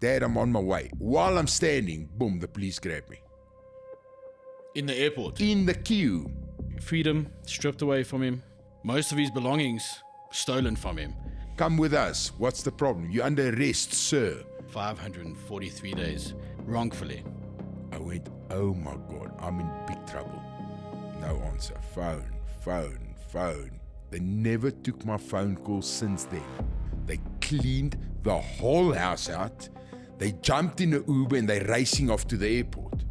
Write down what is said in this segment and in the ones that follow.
Dad, I'm on my way. While I'm standing, boom, the police grab me. In the airport. In the queue. Freedom stripped away from him. Most of his belongings stolen from him. Come with us. What's the problem? You're under arrest, sir. 543 days. Wrongfully. I went, oh my God, I'm in big trouble. No answer. Phone. They never took my phone call since then. They cleaned the whole house out. They jumped in an Uber and they're racing off to the airport.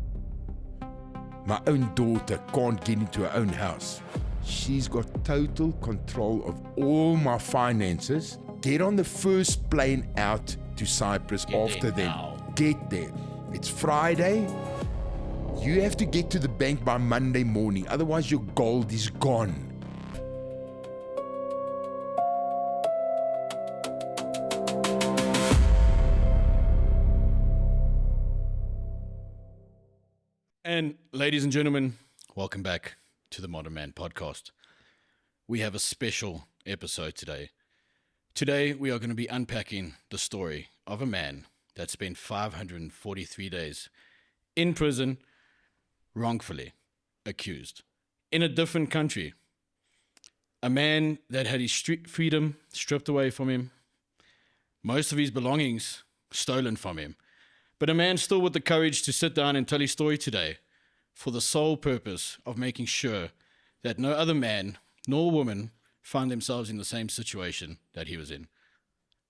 My own daughter can't get into her own house. She's got total control of all my finances. Get on the first plane out to Cyprus after them. Get there. It's Friday. You have to get to the bank by Monday morning. Otherwise, your gold is gone. And ladies and gentlemen, welcome back to the Modern Man Podcast. We have a special episode today. Today, we are going to be unpacking the story of a man that spent 543 days in prison, wrongfully accused, in a different country. A man that had his freedom stripped away from him, most of his belongings stolen from him, but a man still with the courage to sit down and tell his story today for the sole purpose of making sure that no other man nor woman found themselves in the same situation that he was in.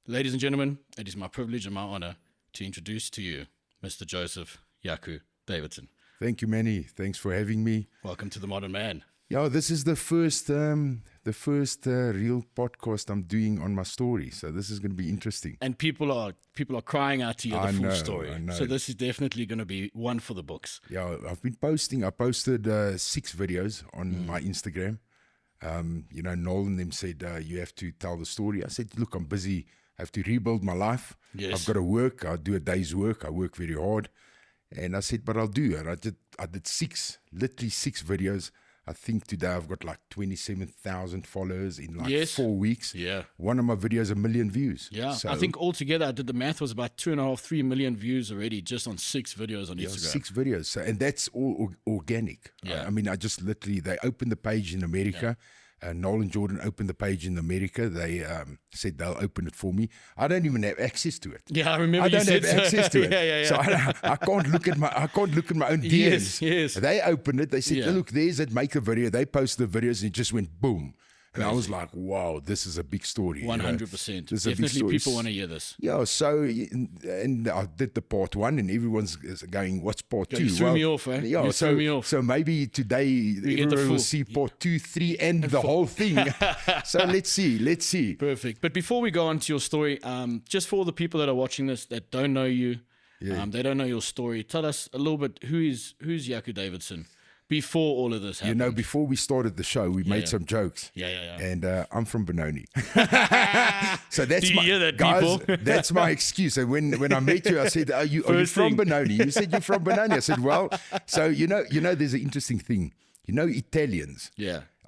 Ladies and gentlemen, it is my privilege and my honor to introduce to you Mr. Joseph Jaco Davidson. Thank you, Manny. Thanks for having me. Welcome to the Modern Man. Yeah, this is the first real podcast I'm doing on my story, so this is going to be interesting. And people are crying out to you the full story. I know. So this is definitely going to be one for the books. Yeah, I've been posting. I posted 6 videos on my Instagram. Nolan them said, you have to tell the story. I said, look, I'm busy. I have to rebuild my life. Yes. I've got to work. I do a day's work. I work very hard. And I said, but I'll do it. I did 6 videos. I think today I've got like 27,000 followers in like 4 weeks. Yeah. One of my videos, 1 million views. Yeah. So, I think altogether I did the math was about 2.5, 3 million views already just on 6 videos on Instagram. 6 videos. So, and that's all organic. Yeah. I mean, I just literally, they opened the page in America. Nolan Jordan opened the page in America. They said they'll open it for me. I don't even have access to it. Yeah, I remember. I don't have access to it. Yeah. So I can't look at my own DMs. Yes. They opened it. They said, look, there's it. Make a video. They posted the videos and it just went boom. And I was like, wow, this is a big story. 100%. Definitely people want to hear this. Yeah, so, and I did the part 1 and everyone's going, what's part 2? You threw me off, eh? Yeah, you threw me off. So maybe today everyone will see part 2, 3 and the whole thing. So let's see. Perfect. But before we go on to your story, just for all the people that are watching this that don't know you, they don't know your story, tell us a little bit, who's Jaco Davidson? Before all of this happened. Before we started the show, we made some jokes. Yeah. And I'm from Benoni. So that's Do you hear that, guys, people? that's my excuse. So when I met you, I said, are you from Benoni? You said you're from Benoni. I said, well, so you know, there's an interesting thing. Italians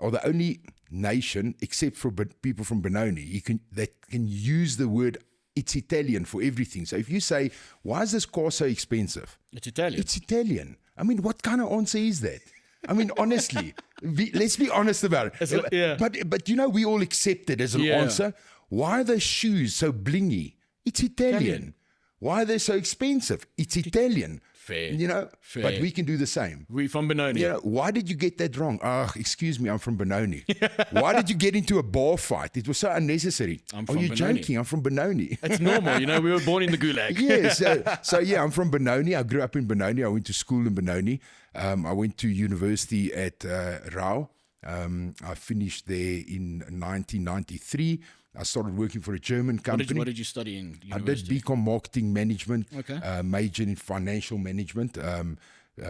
are the only nation, except for people from Benoni, that can use the word it's Italian for everything. So if you say, why is this car so expensive? It's Italian. It's Italian. I mean, what kind of answer is that? I mean, honestly, let's be honest about it. But we all accept it as an answer. Why are those shoes so blingy? It's Italian. Why are they so expensive? It's Italian. Fair. Fair. But we can do the same. We're from Benoni. Why did you get that wrong? Excuse me, I'm from Benoni. Why did you get into a bar fight? It was so unnecessary. Are you joking? I'm from Benoni. It's normal. We were born in the gulag. I'm from Benoni. I grew up in Benoni. I went to school in Benoni. I went to university at Rao. I finished there in 1993. I started working for a German company. What did you study in university? I did BCom Marketing Management, okay. Majored in Financial Management.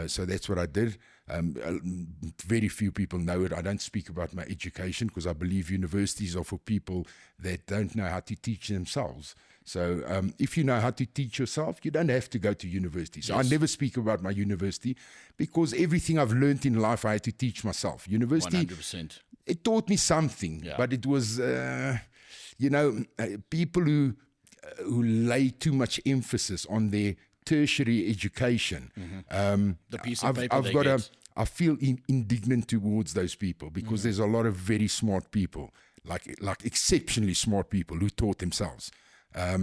So that's what I did. Very few people know it. I don't speak about my education because I believe universities are for people that don't know how to teach themselves. So if you know how to teach yourself, you don't have to go to university. So I never speak about my university because everything I've learned in life, I had to teach myself. University, 100%. It taught me something, but it was... people who who lay too much emphasis on their tertiary education. The piece of paper they get. I feel indignant towards those people because there's a lot of very smart people, like exceptionally smart people who taught themselves.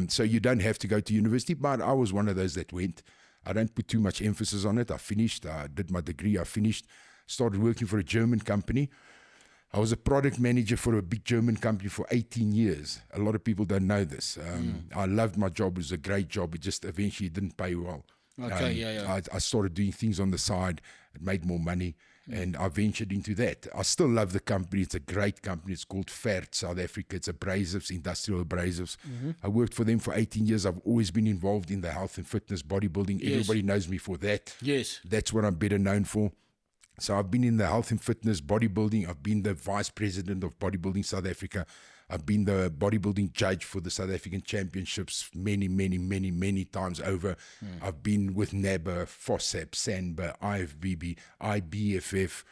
So you don't have to go to university, but I was one of those that went. I don't put too much emphasis on it. I finished. I did my degree. I finished. Started working for a German company. I was a product manager for a big German company for 18 years. A lot of people don't know this. I loved my job. It was a great job. It just eventually didn't pay well. Okay, I started doing things on the side. It made more money. And I ventured into that. I still love the company. It's a great company. It's called Fert, South Africa. It's abrasives, industrial abrasives. I worked for them for 18 years. I've always been involved in the health and fitness, bodybuilding. Yes. Everybody knows me for that. Yes. That's what I'm better known for. So I've been in the health and fitness, bodybuilding. I've been the vice president of bodybuilding South Africa. I've been the bodybuilding judge for the South African championships many times over. I've been with NABA, FOSAP, SANBA, IFBB, IBFF,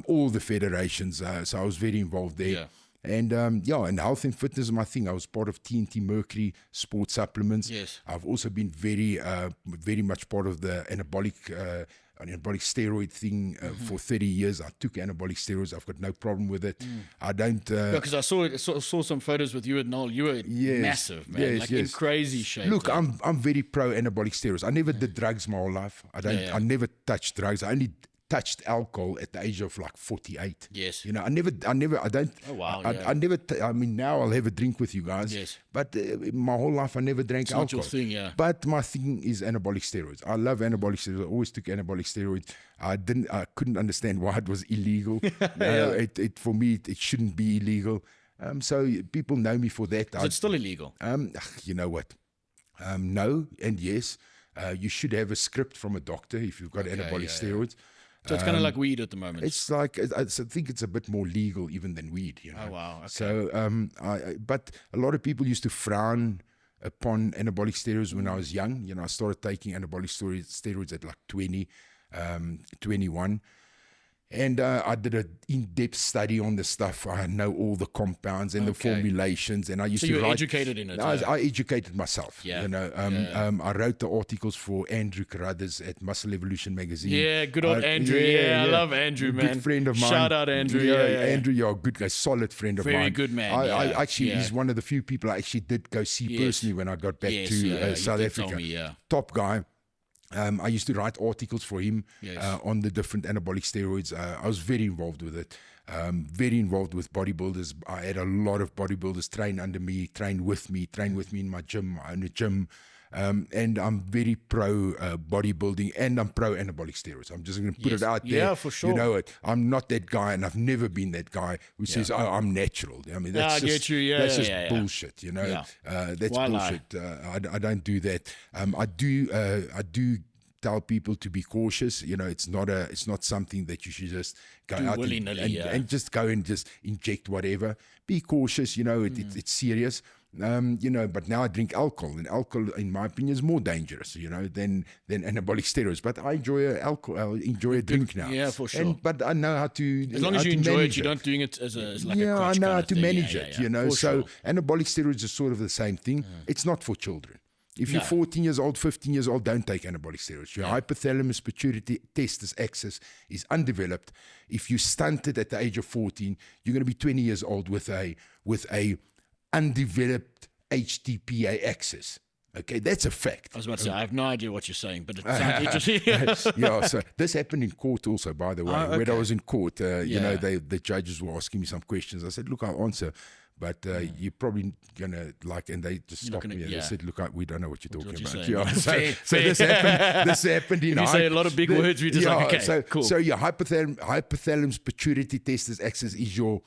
all the federations. So I was very involved there. Yeah. And and health and fitness is my thing. I was part of TNT Mercury sports supplements. Yes. I've also been very much part of the anabolic steroid thing for 30 years. I took anabolic steroids. I've got no problem with it. I don't. Because I saw some photos with you and Noel. You were massive, man. In crazy shape. Look, I'm very pro anabolic steroids. I never did drugs my whole life. I never touched drugs. I only touched alcohol at the age of like 48. Yes. You know, I don't. Oh, wow. I never, I mean, now I'll have a drink with you guys. Yes. But my whole life, I never drank alcohol. Not your thing, yeah. But my thing is anabolic steroids. I love anabolic steroids. I always took anabolic steroids. I couldn't understand why it was illegal. For me, it shouldn't be illegal. So people know me for that. Is it still illegal? You know what? No and yes. You should have a script from a doctor if you've got anabolic steroids. So it's kind of like weed at the moment. It's like, I think it's a bit more legal even than weed. You know? Oh, wow. Okay. So, but a lot of people used to frown upon anabolic steroids when I was young. You know, I started taking anabolic steroids at like 20, 21. And I did an in-depth study on the stuff. I know all the compounds and the formulations. And I used to you were write, educated in it. I educated myself. Yeah. You know, I wrote the articles for Andrew Carruthers at Muscle Evolution magazine. Yeah, good old Andrew. I love Andrew, man. Good friend of mine. Shout out Andrew. Andrew, you're a good guy, solid friend of mine. Very good man. I actually, he's one of the few people I actually did go see personally when I got back to South Africa. Top guy. I used to write articles for him on the different anabolic steroids. I was very involved with it, very involved with bodybuilders. I had a lot of bodybuilders train under me, train with me in my gym. I own a gym. And I'm very pro bodybuilding and I'm pro anabolic steroids. I'm just going to put it out there. Yeah, for sure. You know it. I'm not that guy and I've never been that guy who says, oh, I'm natural. I mean, that's just bullshit, you know. That's Why bullshit. I don't do that. I do tell people to be cautious. You know, it's not something that you should just go out and just go and just inject whatever. Be cautious, you know, it's serious. You know, but now I drink alcohol, and alcohol, in my opinion, is more dangerous, you know, than anabolic steroids. But I enjoy alcohol. I enjoy a drink now. Yeah, for sure. But I know how to. As long as you enjoy it, you're not doing it as like a crutch. I know how to manage it. You know, so sure. anabolic steroids are sort of the same thing. It's not for children. If you're 14 years old, 15 years old, don't take anabolic steroids. Your hypothalamus pituitary testis axis is undeveloped. If you stunted at the age of 14, you're going to be 20 years old with a undeveloped HTPA axis. Okay, that's a fact. I was about to say, I have no idea what you're saying, but it sounds interesting. So this happened in court also, by the way. When I was in court, you know, the judges were asking me some questions. I said, look, I'll answer. But you're probably going to and they just stopped me and they said, look, we don't know what you're talking about. So this happened in If you say a lot of big words, we just okay, cool. So your hypothalamus pituitary testis axis is your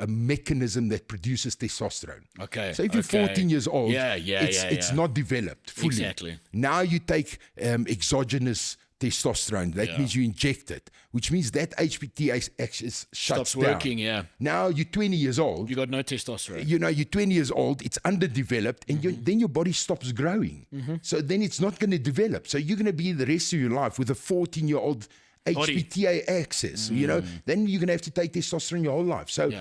mechanism that produces testosterone. Okay. So if you're 14 years old, it's not developed fully. Exactly. Now you take exogenous testosterone. That means you inject it, which means that HPT axis shuts down. Working, Now you're 20 years old. You got no testosterone. You know, you're 20 years old. It's underdeveloped, and then your body stops growing. So then it's not going to develop. So you're going to be the rest of your life with a 14-year-old HPTA axis. You know, then you're going to have to take testosterone your whole life. So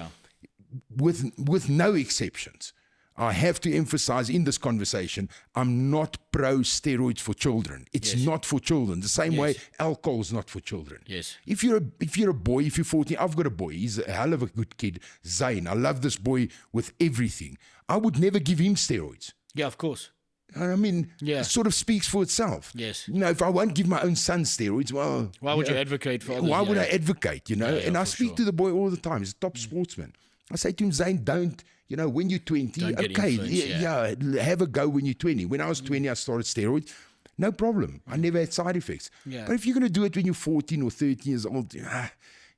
with no exceptions, I have to emphasize in this conversation, I'm not pro steroids for children. It's not for children. The same way alcohol is not for children. Yes. If you're a boy, if you're 14, I've got a boy. He's a hell of a good kid. Zayn. I love this boy with everything. I would never give him steroids. Yeah, of course. I mean, Yeah. it sort of speaks for itself. Yes. You know, if I won't give my own son steroids, well... Why would you advocate for others? Why would I advocate, you know? Yeah, and I for speak sure. to the boy all the time. He's a top sportsman. I say to him, Zayn, don't, you know, when you're 20, Don't get okay, influenced, have a go when you're 20. When I was 20, I started steroids. No problem. I never had side effects. Yeah. But if you're going to do it when you're 14 or 13 years old,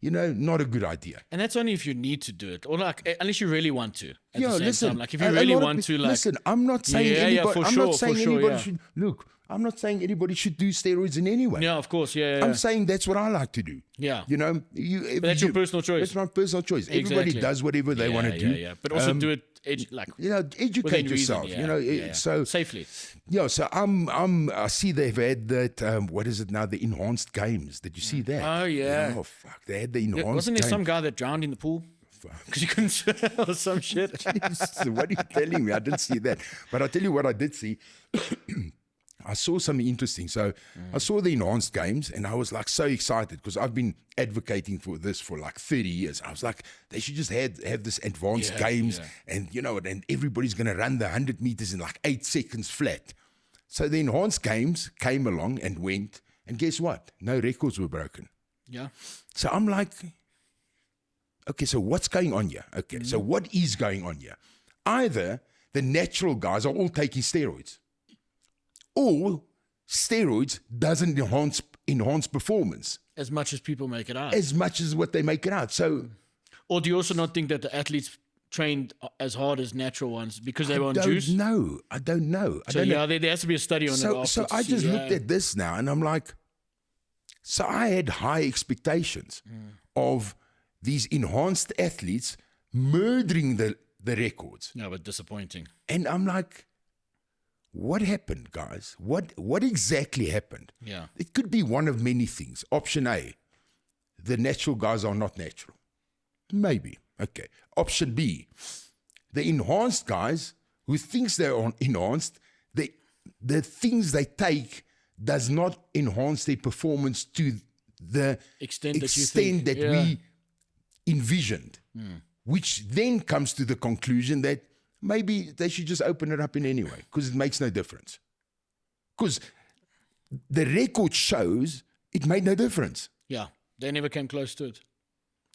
you know, not a good idea. And that's only if you need to do it, or like unless you really want to. At the same listen. time. Like if you really want to, like listen, I'm not saying anybody. I'm not saying anybody should look. I'm not saying anybody should do steroids in any way. yeah, of course, yeah. I'm saying that's what I like to do. Yeah. You know, But that's your personal choice. That's my personal choice. Everybody Exactly. does whatever they want to do. Yeah. But also do it like You know, educate within yourself. reason, You know, yeah. so safely. yeah. So I see they've had that. What is it now? The enhanced games. Did you see that? Oh, yeah. Oh fuck! They had the enhanced. Wasn't there games. some guy that drowned in the pool? Because you couldn't swim or some shit. Jesus, what are you telling me? I didn't see that. But I'll tell you what I did see. I saw something interesting. So I saw the enhanced games and I was like so excited because I've been advocating for this for like 30 years. I was like, they should just have this advanced games and you know, and everybody's going to run the 100 meters in like 8 seconds flat. So the enhanced games came along and went. And guess what? No records were broken. Yeah. So I'm like, okay, so what's going on here? Okay, so what is going on here? Either the natural guys are all taking steroids, or steroids doesn't enhance performance As much as people make it out. as much as what they make it out. So Or do you also not think that the athletes trained as hard as natural ones because they were on I juice? don't know. I don't know. There has to be a study on it. So after to I see, just looked at this now and I'm like, so I had high expectations of these enhanced athletes murdering the records. No, but disappointing. And I'm like, what happened, guys? What exactly happened? Yeah. It could be one of many things. Option A, the natural guys are not natural. Maybe. Okay. Option B, the enhanced guys who thinks they're enhanced, the things they take does not enhance their performance to the Extent that we envisioned, which then comes to the conclusion that maybe they should just open it up in any way because it makes no difference. Because the record shows it made no difference. Yeah. They never came close to it.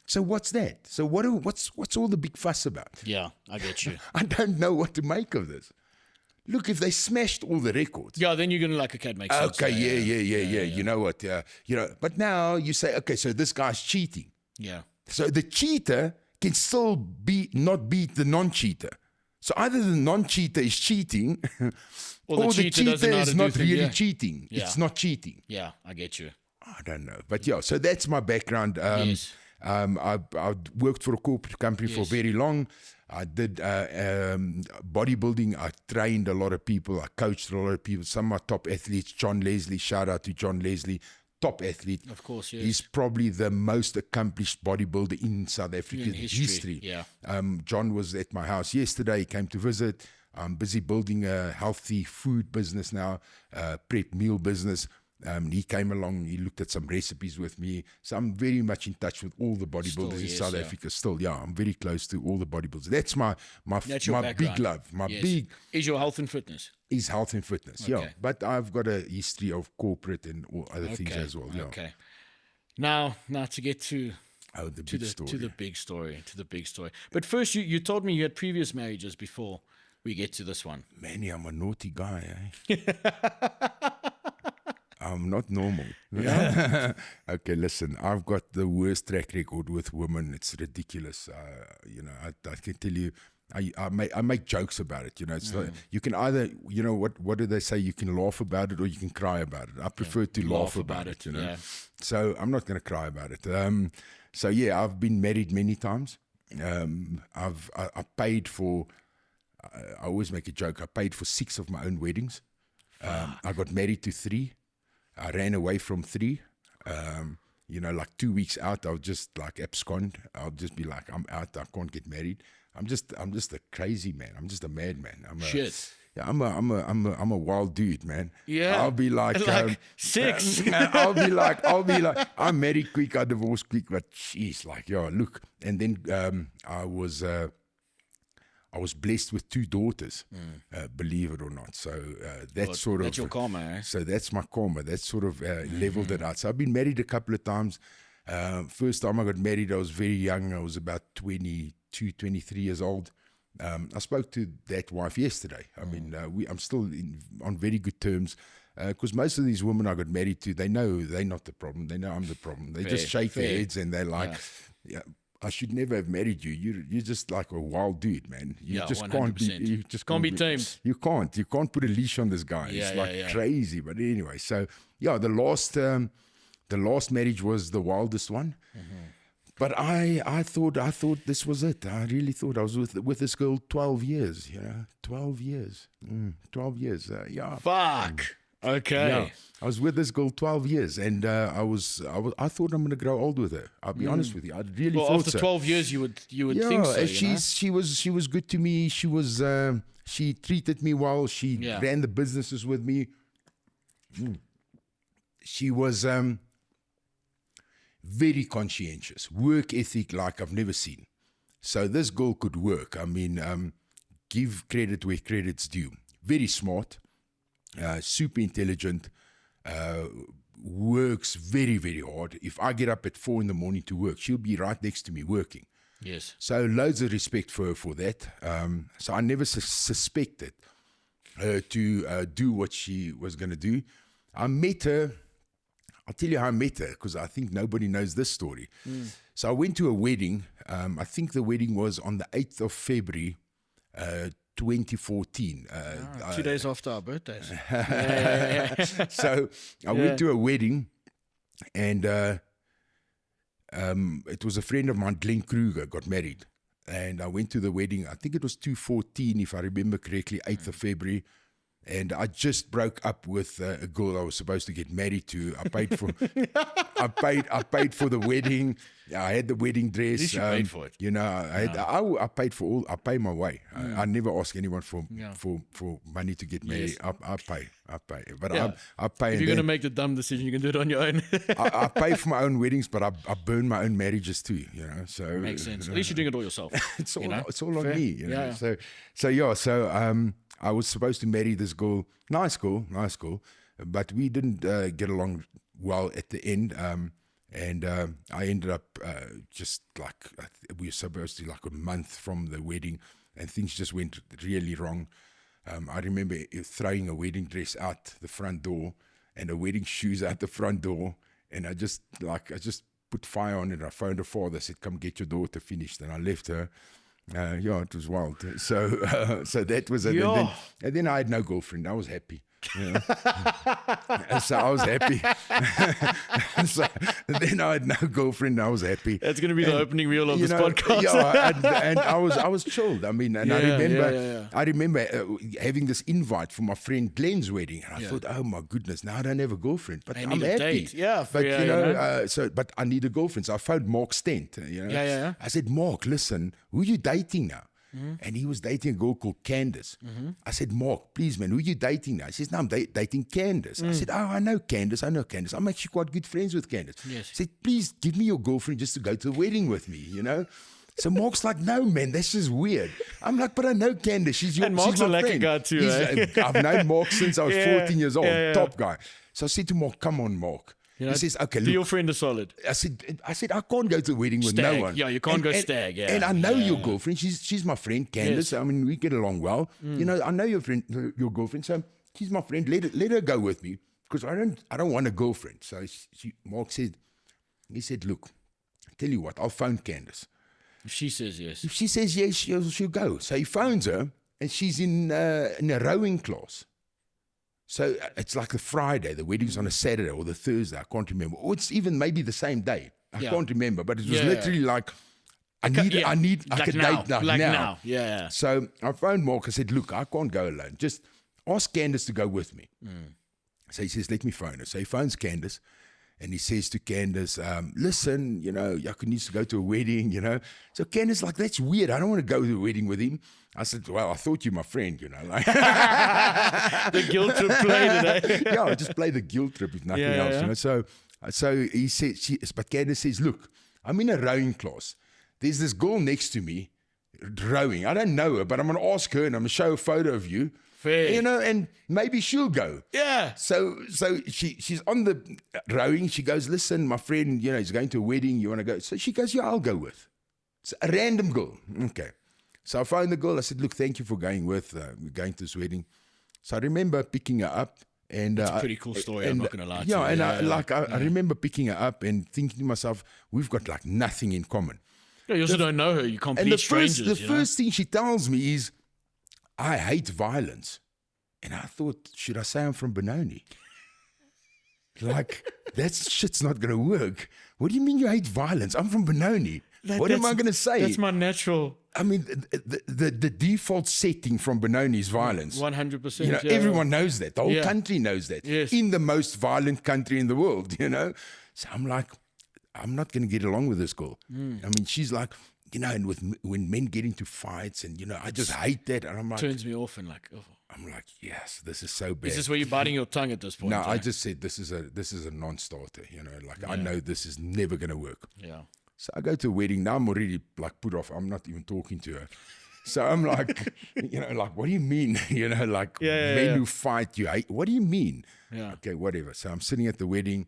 So what's that? So what's all the big fuss about? Yeah, I get you. I don't know what to make of this. Look, if they smashed all the records. Yeah, then you're going to like, okay, it makes sense. Okay, yeah. You know what? You know, but now you say, okay, so this guy's cheating. Yeah. So the cheater can still not beat the non-cheater. So either the non-cheater is cheating or the cheater is not really cheating. Yeah. It's not cheating. Yeah, I get you. I don't know. But yeah, so that's my background. Yes. I worked for a corporate company for very long. I did bodybuilding. I trained a lot of people. I coached a lot of people. Some of my top athletes, John Leslie, shout out to John Leslie, top athlete. Of course, yes. He's probably the most accomplished bodybuilder in South African history. Yeah. John was at my house yesterday. He came to visit. I'm busy building a healthy food business now, prep meal business. He came along, he looked at some recipes with me. So I'm very much in touch with all the bodybuilders in South Africa still. Yeah, I'm very close to all the bodybuilders. That's my big love. Is your health and fitness? Is health and fitness, yeah. But I've got a history of corporate and all other things as well. Yeah. Okay. Now to get to the big story. But first, you told me you had previous marriages before we get to this one. Manny, I'm a naughty guy, eh? I'm not normal. Yeah. Okay, listen, I've got the worst track record with women. It's ridiculous. You know, I can tell you, I make jokes about it. You know, it's like, you can either, you know, what do they say? You can laugh about it or you can cry about it. I prefer to laugh about it, you know. Yeah. So I'm not going to cry about it. So yeah, I've been married many times. I paid for, I always make a joke, I paid for 6 of my own weddings. I got married to 3. I ran away from 3. You know, like 2 weeks out, I'll just like abscond. I'll just be like, I'm out. I can't get married. I'm just a crazy man. I'm just a madman. Shit. Yeah, I'm a wild dude, man. Yeah. I'll be like, 6. I'll be like, I'm married quick, I divorced quick, but jeez, like, yeah, look. And then I was blessed with 2 daughters, believe it or not. So that's That's your karma, eh? So that's my karma. That's sort of leveled it out. So I've been married a couple of times. First time I got married, I was very young. I was about 22, 23 years old. I spoke to that wife yesterday. I mean, I'm still on very good terms. Because most of these women I got married to, they know they're not the problem. They know I'm the problem. They just shake their heads and they're like, yeah, I should never have married you. You're just like a wild dude, man. You just 100%. can't be. You just Can't be tamed. You can't. You can't put a leash on this guy. It's like crazy. But anyway, so yeah, the last marriage was the wildest one. But I thought this was it. I really thought I was with this girl 12 years. 12 years. 12 years. Yeah. Fuck. Okay. Yeah, I was with this girl 12 years, and I thought I'm going to grow old with her. I'll be honest with you. I really thought after so. 12 years, you would think so. She was good to me. She treated me well. She ran the businesses with me. She was very conscientious, work ethic like I've never seen. So this girl could work. I mean, give credit where credit's due. Very smart. Super intelligent, works very, very hard. If I get up at 4 a.m. to work, she'll be right next to me working. Yes. So loads of respect for her for that. So I never suspected her to do what she was going to do. I met her. I'll tell you how I met her, because I think nobody knows this story. So I went to a wedding. I think the wedding was on the 8th of February, 2014. 2 days after our birthdays. So I went to a wedding, and it was a friend of mine, Glenn Kruger, got married. And I went to the wedding. I think it was 2014, if I remember correctly, 8th of February. And I just broke up with a girl I was supposed to get married to. I paid for, I paid for the wedding. I had the wedding dress. At least you paid for it. You know, I paid for all. I pay my way. I never ask anyone for money to get married. I pay. But I pay. If you're gonna make the dumb decision, you can do it on your own. I pay for my own weddings, but I burn my own marriages too. You know, so makes sense. At least you're doing it all yourself. It's all on me. You know? So I was supposed to marry this girl, nice girl, but we didn't get along well at the end. And I ended up just like, we were supposed to like a month from the wedding, and things just went really wrong. I remember throwing a wedding dress out the front door and a wedding shoes out the front door. And I just put fire on it. I phoned her father, said, come get your daughter finished. And I left her. It was wild. So that was it. And then I had no girlfriend. I was happy. You know? So I was happy. So then I had no girlfriend. I was happy. That's going to be the opening reel of this podcast. And I was chilled. I mean, and I remember having this invite for my friend Glenn's wedding, and I thought, oh my goodness, now I don't have a girlfriend, but I'm happy. Date. Yeah, but but I need a girlfriend. So I phoned Mark Stent. You know, I said, Mark, listen, who are you dating now? And he was dating a girl called Candace. I said, Mark, please, man, who are you dating now? He says, no, I'm dating Candace. I said, oh, I know Candace. I'm actually quite good friends with Candace. Yes. I said, please give me your girlfriend just to go to the wedding with me, you know? So Mark's like, no, man, that's just weird. I'm like, but I know Candace. She's my friend. And Mark's a lucky guy too. I've known Mark since I was 14 years old. Top guy. So I said to Mark, come on, Mark. You know, he says, okay, do your friend a solid. I said, I can't go to the wedding with no one. Yeah, you can't go stag. Yeah. And I know your girlfriend. She's my friend, Candace. Yes. I mean, we get along well. You know, I know your girlfriend. So she's my friend. Let her go with me, because I don't want a girlfriend. So Mark said, look, I tell you what, I'll phone Candace. If she says yes. If she says yes, she'll go. So he phones her, and she's in a rowing class. So it's like the Friday, the wedding's on a Saturday or the Thursday, I can't remember. Or it's even maybe the same day. I can't remember, but it was literally like, I need like a date now. Yeah. So I phoned Mark, I said, look, I can't go alone. Just ask Candace to go with me. So he says, let me phone her. So he phones Candace, And he says to Candace, listen, Jaco needs to go to a wedding, So Candace like, that's weird. I don't want to go to a wedding with him. I said, well, I thought you're my friend, like. The guilt trip played it, Yeah, I just play the guilt trip if nothing else, So he said, but Candace says, look, I'm in a rowing class. There's this girl next to me rowing. I don't know her, but I'm going to ask her and I'm going to show a photo of you. Fair. And maybe she'll go. Yeah. So she's on the rowing. She goes, listen, my friend, he's going to a wedding. You want to go? So she goes, yeah, I'll go with. It's a random girl. Okay. So I phoned the girl. I said, look, thank you for going with. We're going to this wedding. So I remember picking her up. And it's a pretty cool story, I'm not going to lie to you. I remember picking her up and thinking to myself, we've got like nothing in common. Yeah, you also don't know her. You're complete strangers. The first thing she tells me is, I hate violence. And I thought, should I say I'm from Benoni? Like, that shit's not going to work. What do you mean you hate violence? I'm from Benoni. What am I going to say? That's my natural. I mean, the default setting from Benoni is violence. 100%. Everyone knows that. The whole country knows that. Yes. In the most violent country in the world, So I'm like, I'm not going to get along with this girl. I mean, she's like, and when men get into fights and, I just hate that. And I'm like. Turns me off and like, oh. I'm like, yes, this is so bad. Is this where you're biting your tongue at this point? No, I just said this is a non-starter, I know this is never going to work. Yeah. So I go to a wedding. Now I'm already like put off. I'm not even talking to her. So I'm like, like, what do you mean? Men who fight, you hate. What do you mean? Yeah. Okay, whatever. So I'm sitting at the wedding.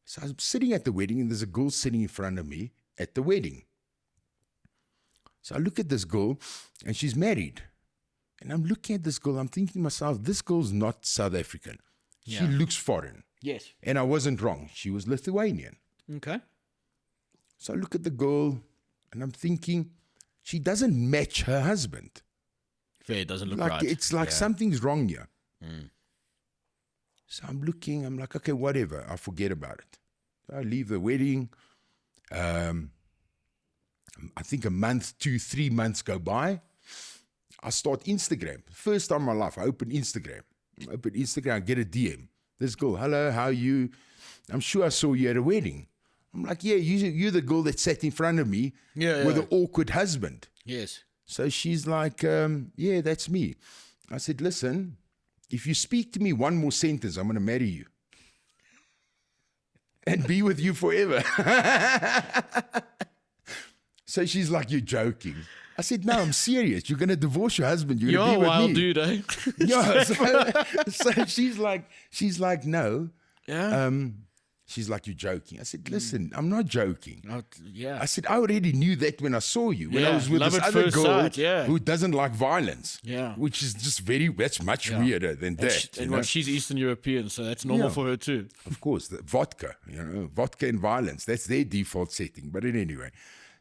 So I'm sitting at the wedding and there's a girl sitting in front of me at the wedding. So I look at this girl and she's married. And I'm looking at this girl. I'm thinking to myself, this girl's not South African. She looks foreign. Yes. And I wasn't wrong. She was Lithuanian. Okay. So I look at the girl and I'm thinking, she doesn't match her husband. Fair, it doesn't look like, right. It's like something's wrong here. So I'm looking, I'm like, okay, whatever. I forget about it. So I leave the wedding. I think a month, 2-3 months go by. I start Instagram. First time in my life, I open Instagram. I get a DM. This girl, hello, how are you? I'm sure I saw you at a wedding. I'm like, yeah, you're the girl that sat in front of me with an awkward husband. Yes. So she's like, yeah, that's me. I said, listen, if you speak to me one more sentence, I'm going to marry you. And be with you forever. So she's like, you're joking. I said, no, I'm serious. You're going to divorce your husband. You're going to be with me. You're a wild dude, eh? Yeah. So she's like, no. Yeah. She's like, you're joking. I said, listen, I'm not joking. Yeah. I said, I already knew that when I saw you. When I was with love this at other first girl sight, who doesn't like violence. Yeah. Which is just that's much weirder than that. And she's Eastern European, so that's normal for her too. Of course. Vodka, vodka and violence. That's their default setting. But anyway.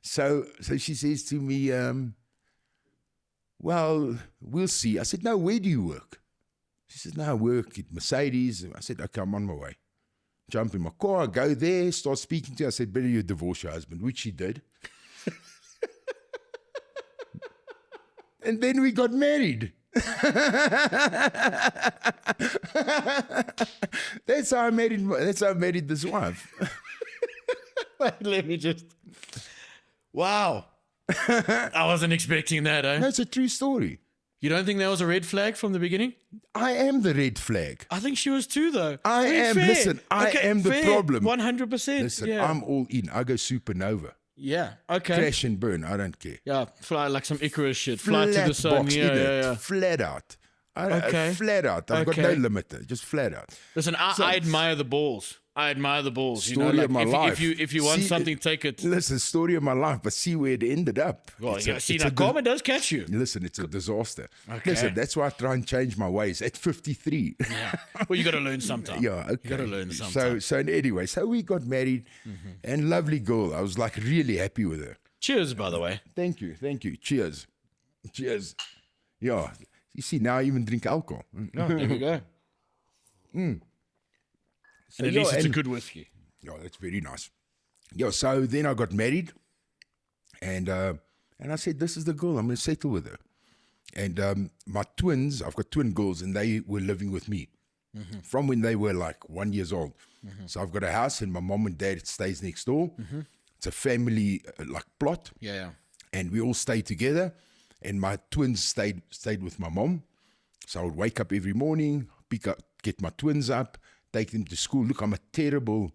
So she says to me, well, we'll see. I said, no, where do you work? She says, no, I work at Mercedes. I said, okay, I'm on my way. Jump in my car, I go there, start speaking to her. I said, better you divorce your husband, which she did. And then we got married. That's how I married this wife. Let me just... Wow. I wasn't expecting that, eh? That's a true story. You don't think that was a red flag from the beginning? I am the red flag. I think she was too, though. I am the problem. 100%. Listen, I'm all in. I go supernova. Yeah, okay. Crash and burn. I don't care. Yeah, fly like some Icarus shit. Fly to the sun. Box Yeah. Flat out. Okay. Flat out. I've got no limiter. Just flat out. Listen, I admire the balls. I admire the balls. Story of my life. If you want something, take it. Listen, story of my life, but see where it ended up. Well, karma does catch you. Listen, it's a disaster. Okay. Listen, that's why I try and change my ways at 53. Yeah. Well, you got to learn sometime. Yeah, okay. You got to learn sometime. So anyway, so we got married, and lovely girl. I was like really happy with her. Cheers, by the way. Thank you. Cheers. Yeah. You see, now I even drink alcohol. Oh, there we go. So, and at least it's a good whiskey. Yeah, that's very nice. Yeah, so then I got married, and I said, this is the girl, I'm going to settle with her. And my twins, I've got twin girls, and they were living with me. from when they were like 1 year old. So I've got a house and my mom and dad stays next door. It's a family like plot. Yeah. And we all stay together. And my twins stayed with my mom. So I would wake up every morning, get my twins up, take them to school. Look, I'm a terrible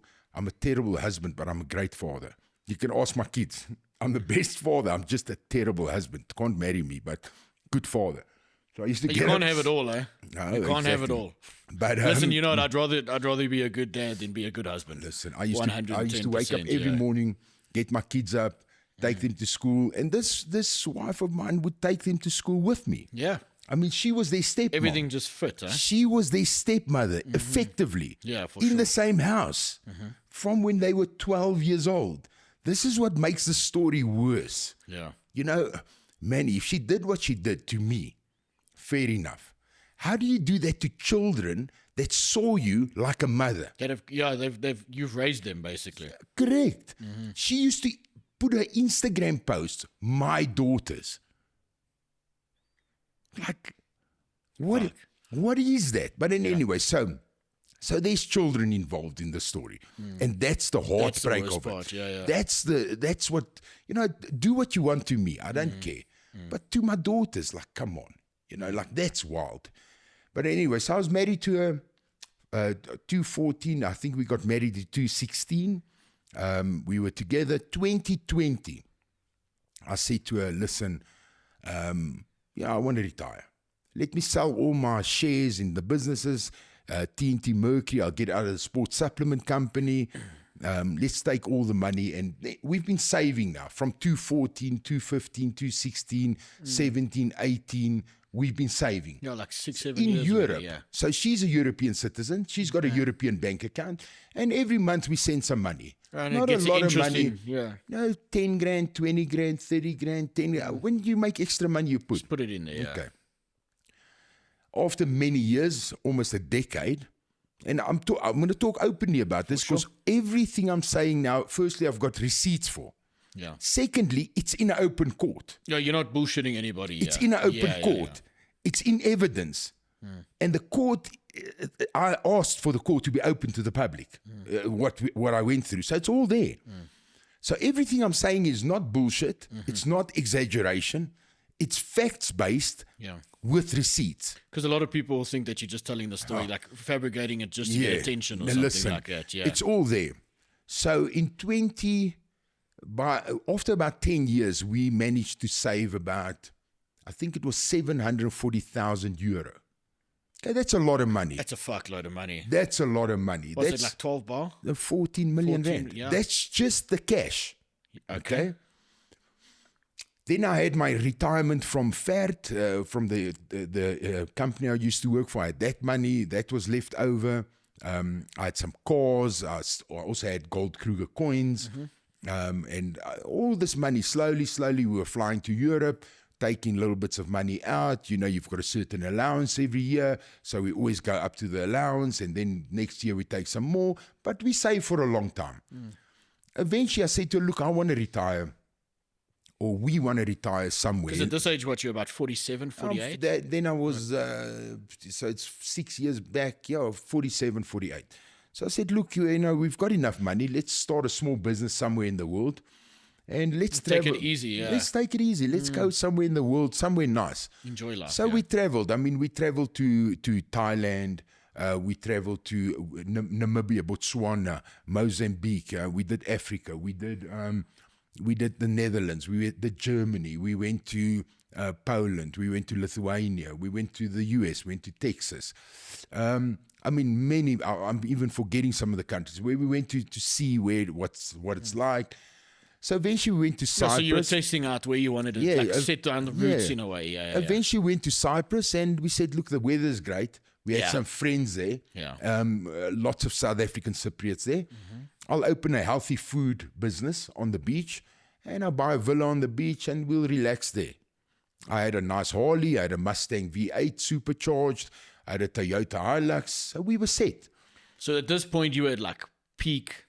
husband, but I'm a great father. You can ask my kids. I'm the best father. I'm just a terrible husband. Can't marry me, but good father. So I used to But you can't have it all, eh? No, you can't have it exactly. all. But listen, you know what? I'd rather be a good dad than be a good husband. Listen, I used to wake up every morning, get my kids up, take them to school, and this wife of mine would take them to school with me. Yeah. I mean, she was their stepmom. Everything just fit, huh? She was their stepmother, effectively. Yeah, for in sure. the same house from when they were 12 years old. This is what makes the story worse. Yeah. You know, Manny, if she did what she did to me, fair enough. How do you do that to children that saw you like a mother? You've raised them basically. Correct. She used to put her Instagram posts, my daughters. Like, what is that? But anyway, so there's children involved in the story. And that's the heartbreak of it. Yeah. That's what, do what you want to me. I don't care. But to my daughters, like, come on. Like, that's wild. But anyway, so I was married to her 2014. I think we got married in 2016. We were together 2020. I said to her, listen, I want to retire. Let me sell all my shares in the businesses, TNT Mercury. I'll get out of the sports supplement company. Let's take all the money. And we've been saving now from 2014, 2015, 2016, 17, 18. We've been saving. Yeah, like 6-7 in years. Europe. Already, yeah. So she's a European citizen. She's got a European bank account. And every month we send some money. And Not it a gets lot of money. interesting. Yeah. No, 10 grand, 20 grand, 30 grand, 10 grand. When you make extra money, you put. Just put it in there. Yeah. Okay. After many years, almost a decade, and I'm going to talk openly about this because everything I'm saying now, firstly, I've got receipts for. Yeah. Secondly, it's in an open court. Yeah, you're not bullshitting anybody. It's in an open court. It's in evidence. And the court, I asked for the court to be open to the public, what I went through. So it's all there. So everything I'm saying is not bullshit. It's not exaggeration. It's facts-based with receipts. Because a lot of people think that you're just telling the story, like fabricating it just to get attention or something like that. Yeah. It's all there. So after about 10 years, we managed to save about, I think it was 740,000 euro. Okay, that's a lot of money. That's a fuckload of money. That's a lot of money. Was that's it like 12 bar? 14 million 14, rand. yeah. That's just the cash. Okay. Then I had my retirement from FERT, from the company I used to work for. I had that money, that was left over. I had some cars. I also had gold Kruger coins. And all this money, slowly, we were flying to Europe, taking little bits of money out. You've got a certain allowance every year. So we always go up to the allowance. And then next year we take some more. But we save for a long time. Eventually I said to her, look, I want to retire. Or we want to retire somewhere. Because at this age, what, you're about 47, 48? Then I was, so it's 6 years back, 47, 48. So I said, look, we've got enough money. Let's start a small business somewhere in the world. And let's travel. Take it easy, yeah. Let's take it easy. Let's go somewhere in the world, somewhere nice. Enjoy life. So we traveled. I mean, we traveled to Thailand. We traveled to Namibia, Botswana, Mozambique. We did Africa. We did the Netherlands. We did Germany. We went to Poland. We went to Lithuania. We went to the US. Went to Texas. I mean, many. I'm even forgetting some of the countries where we went to see what it's like. So eventually we went to Cyprus. So you were testing out where you wanted to set down the roots in a way. Eventually we went to Cyprus and we said, look, the weather's great. We had some friends there. Lots of South African Cypriots there. I'll open a healthy food business on the beach and I'll buy a villa on the beach and we'll relax there. I had a nice Harley. I had a Mustang V8 supercharged. I had a Toyota Hilux. So we were set. So at this point you were at like peak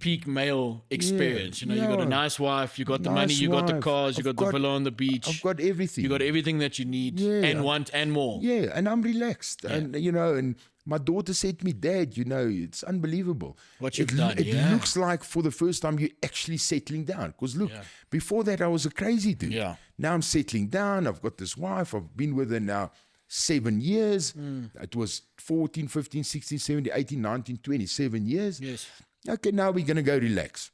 peak male experience. You know, you got a nice wife, you got the money, Nice you got the wife. cars, you got the villa on the beach. I've got everything. You got everything that you need and want and more. Yeah, and I'm relaxed. And, you know, and my daughter said to me, Dad, you know, it's unbelievable. What you've done, It looks like for the first time you're actually settling down. Because look, before that I was a crazy dude. Yeah. Now I'm settling down. I've got this wife. I've been with her now 7 years. It was 14, 15, 16, 17, 18, 19, 20, 7 years. Yes. Okay, now we're going to go relax.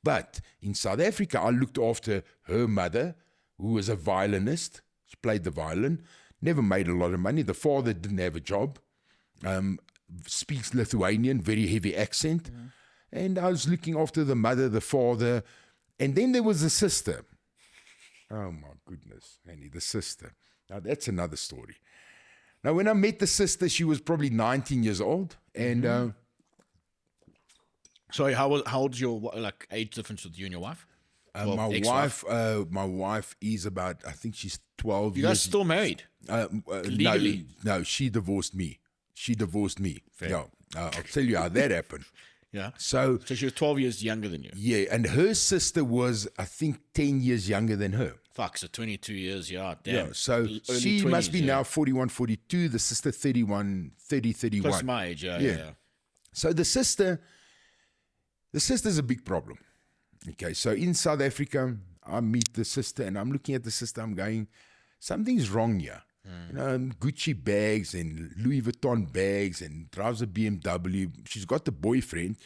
But in South Africa, I looked after her mother, who was a violinist. She played the violin, never made a lot of money. The father didn't have a job, speaks Lithuanian, very heavy accent. And I was looking after the mother, the father, and then there was a sister. Oh my goodness, Annie, the sister. Now that's another story. Now when I met the sister, she was probably 19 years old, and Sorry, how old's your age difference with you and your wife? my wife is about, I think she's 12 You years. guys still married? Legally? No, she divorced me. Fair. Yeah, I'll tell you how that happened. Yeah. So she was 12 years younger than you. yeah, and her sister was, I think, 10 years younger than her. Fuck, so 22 years, damn. Yeah, so Early she 20s, must be now 41, 42. The sister 31, 30, 31. Plus my age, yeah. So the sister's a big problem. Okay, so in South Africa, I meet the sister and I'm looking at the sister, I'm going, something's wrong here. You know, Gucci bags and Louis Vuitton bags and drives a BMW. She's got a boyfriend.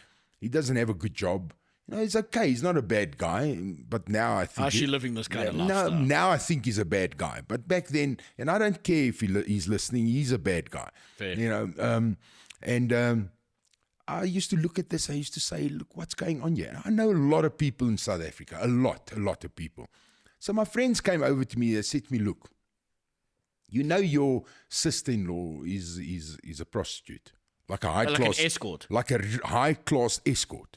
He doesn't have a good job. You know, he's okay. He's not a bad guy. But now I think... How's she living this kind of lifestyle? Now I think he's a bad guy. But back then, and I don't care if he's listening, he's a bad guy. Fair. You know, I used to look at this. I used to say, look, what's going on here? I know a lot of people in South Africa, a lot of people. So my friends came over to me. They said to me, look, you know your sister-in-law is a prostitute, like a high-class... Like an escort. Like a high-class escort.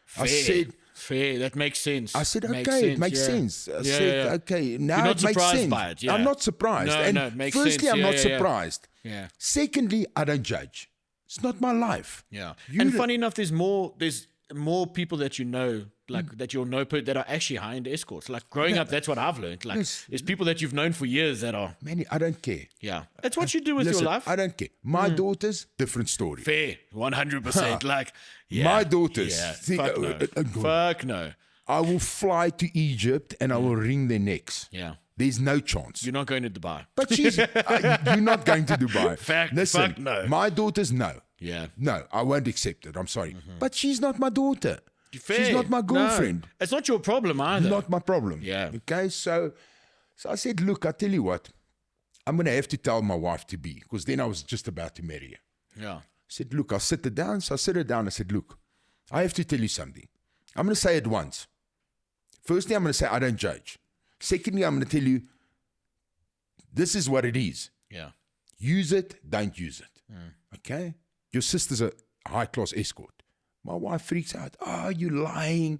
Fair. I said... Fair, that makes sense. I said, okay, it makes sense. I said, okay, now You're not it makes surprised sense. by it, yeah. I'm not surprised. No, it makes firstly, sense. I'm Yeah, not yeah. surprised. Yeah. Secondly, I don't judge. It's not my life. Yeah. You And don't- funny enough, there's more people that you know, like that you'll know that are actually high-end escorts. Like growing up, that's what I've learned. Like Yes. there's people that you've known for years that are, Man, I don't care. yeah. That's what you do with Listen, your life. I don't care. My daughters, different story. Fair, 100%. Like, yeah. My daughters, Yeah. think- Fuck no. Fuck no. I will fly to Egypt and I will wring their necks. Yeah. There's no chance. You're not going to Dubai. But you're not going to Dubai. Fuck no. My daughters, no. Yeah. No, I won't accept it. I'm sorry. But she's not my daughter. Fair. She's not my girlfriend. No. It's not your problem either. Not my problem. Yeah. Okay, so I said, look, I tell you what, I'm going to have to tell my wife to be, because then I was just about to marry her. Yeah. I said, look, I'll sit her down. So I sit her down. I said, look, I have to tell you something. I'm going to say it once. Firstly, I'm going to say I don't judge. Secondly, I'm going to tell you this is what it is. Yeah. Use it, don't use it. Okay? Your sister's a high-class escort. My wife freaks out. Oh, you're lying.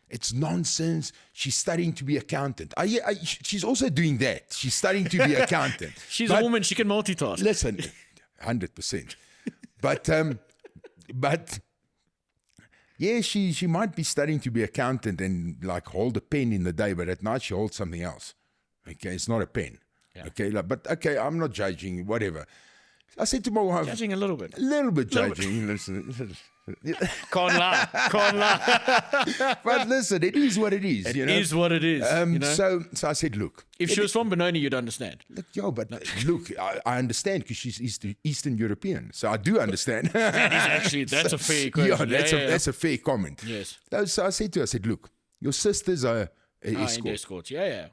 It's nonsense. She's studying to be accountant. She's also doing that. She's studying to be accountant. She's a woman. She can multitask. Listen, 100%. But yeah, she might be studying to be accountant and like hold a pen in the day, but at night she holds something else. Okay, it's not a pen. Yeah. Okay, but okay, I'm not judging, whatever. I said to my wife, Judging a little bit. a little bit judging. Listen, Can't lie. Can't lie. but listen, it is what it is. It you know? is what it is. You know? So I said, look. If she was from Benoni, you'd understand. Look, look, I understand because she's Eastern European, so I do understand. That's a fair question. Yeah, that's a fair comment. Yes. So I said to her, I said, look, your sister's a And escort. escorts. Yeah.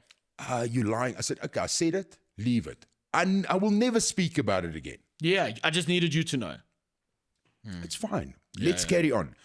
You lying? I said, okay, I said it, leave it. And I will never speak about it again. Yeah, I just needed you to know. It's fine. Let's carry on.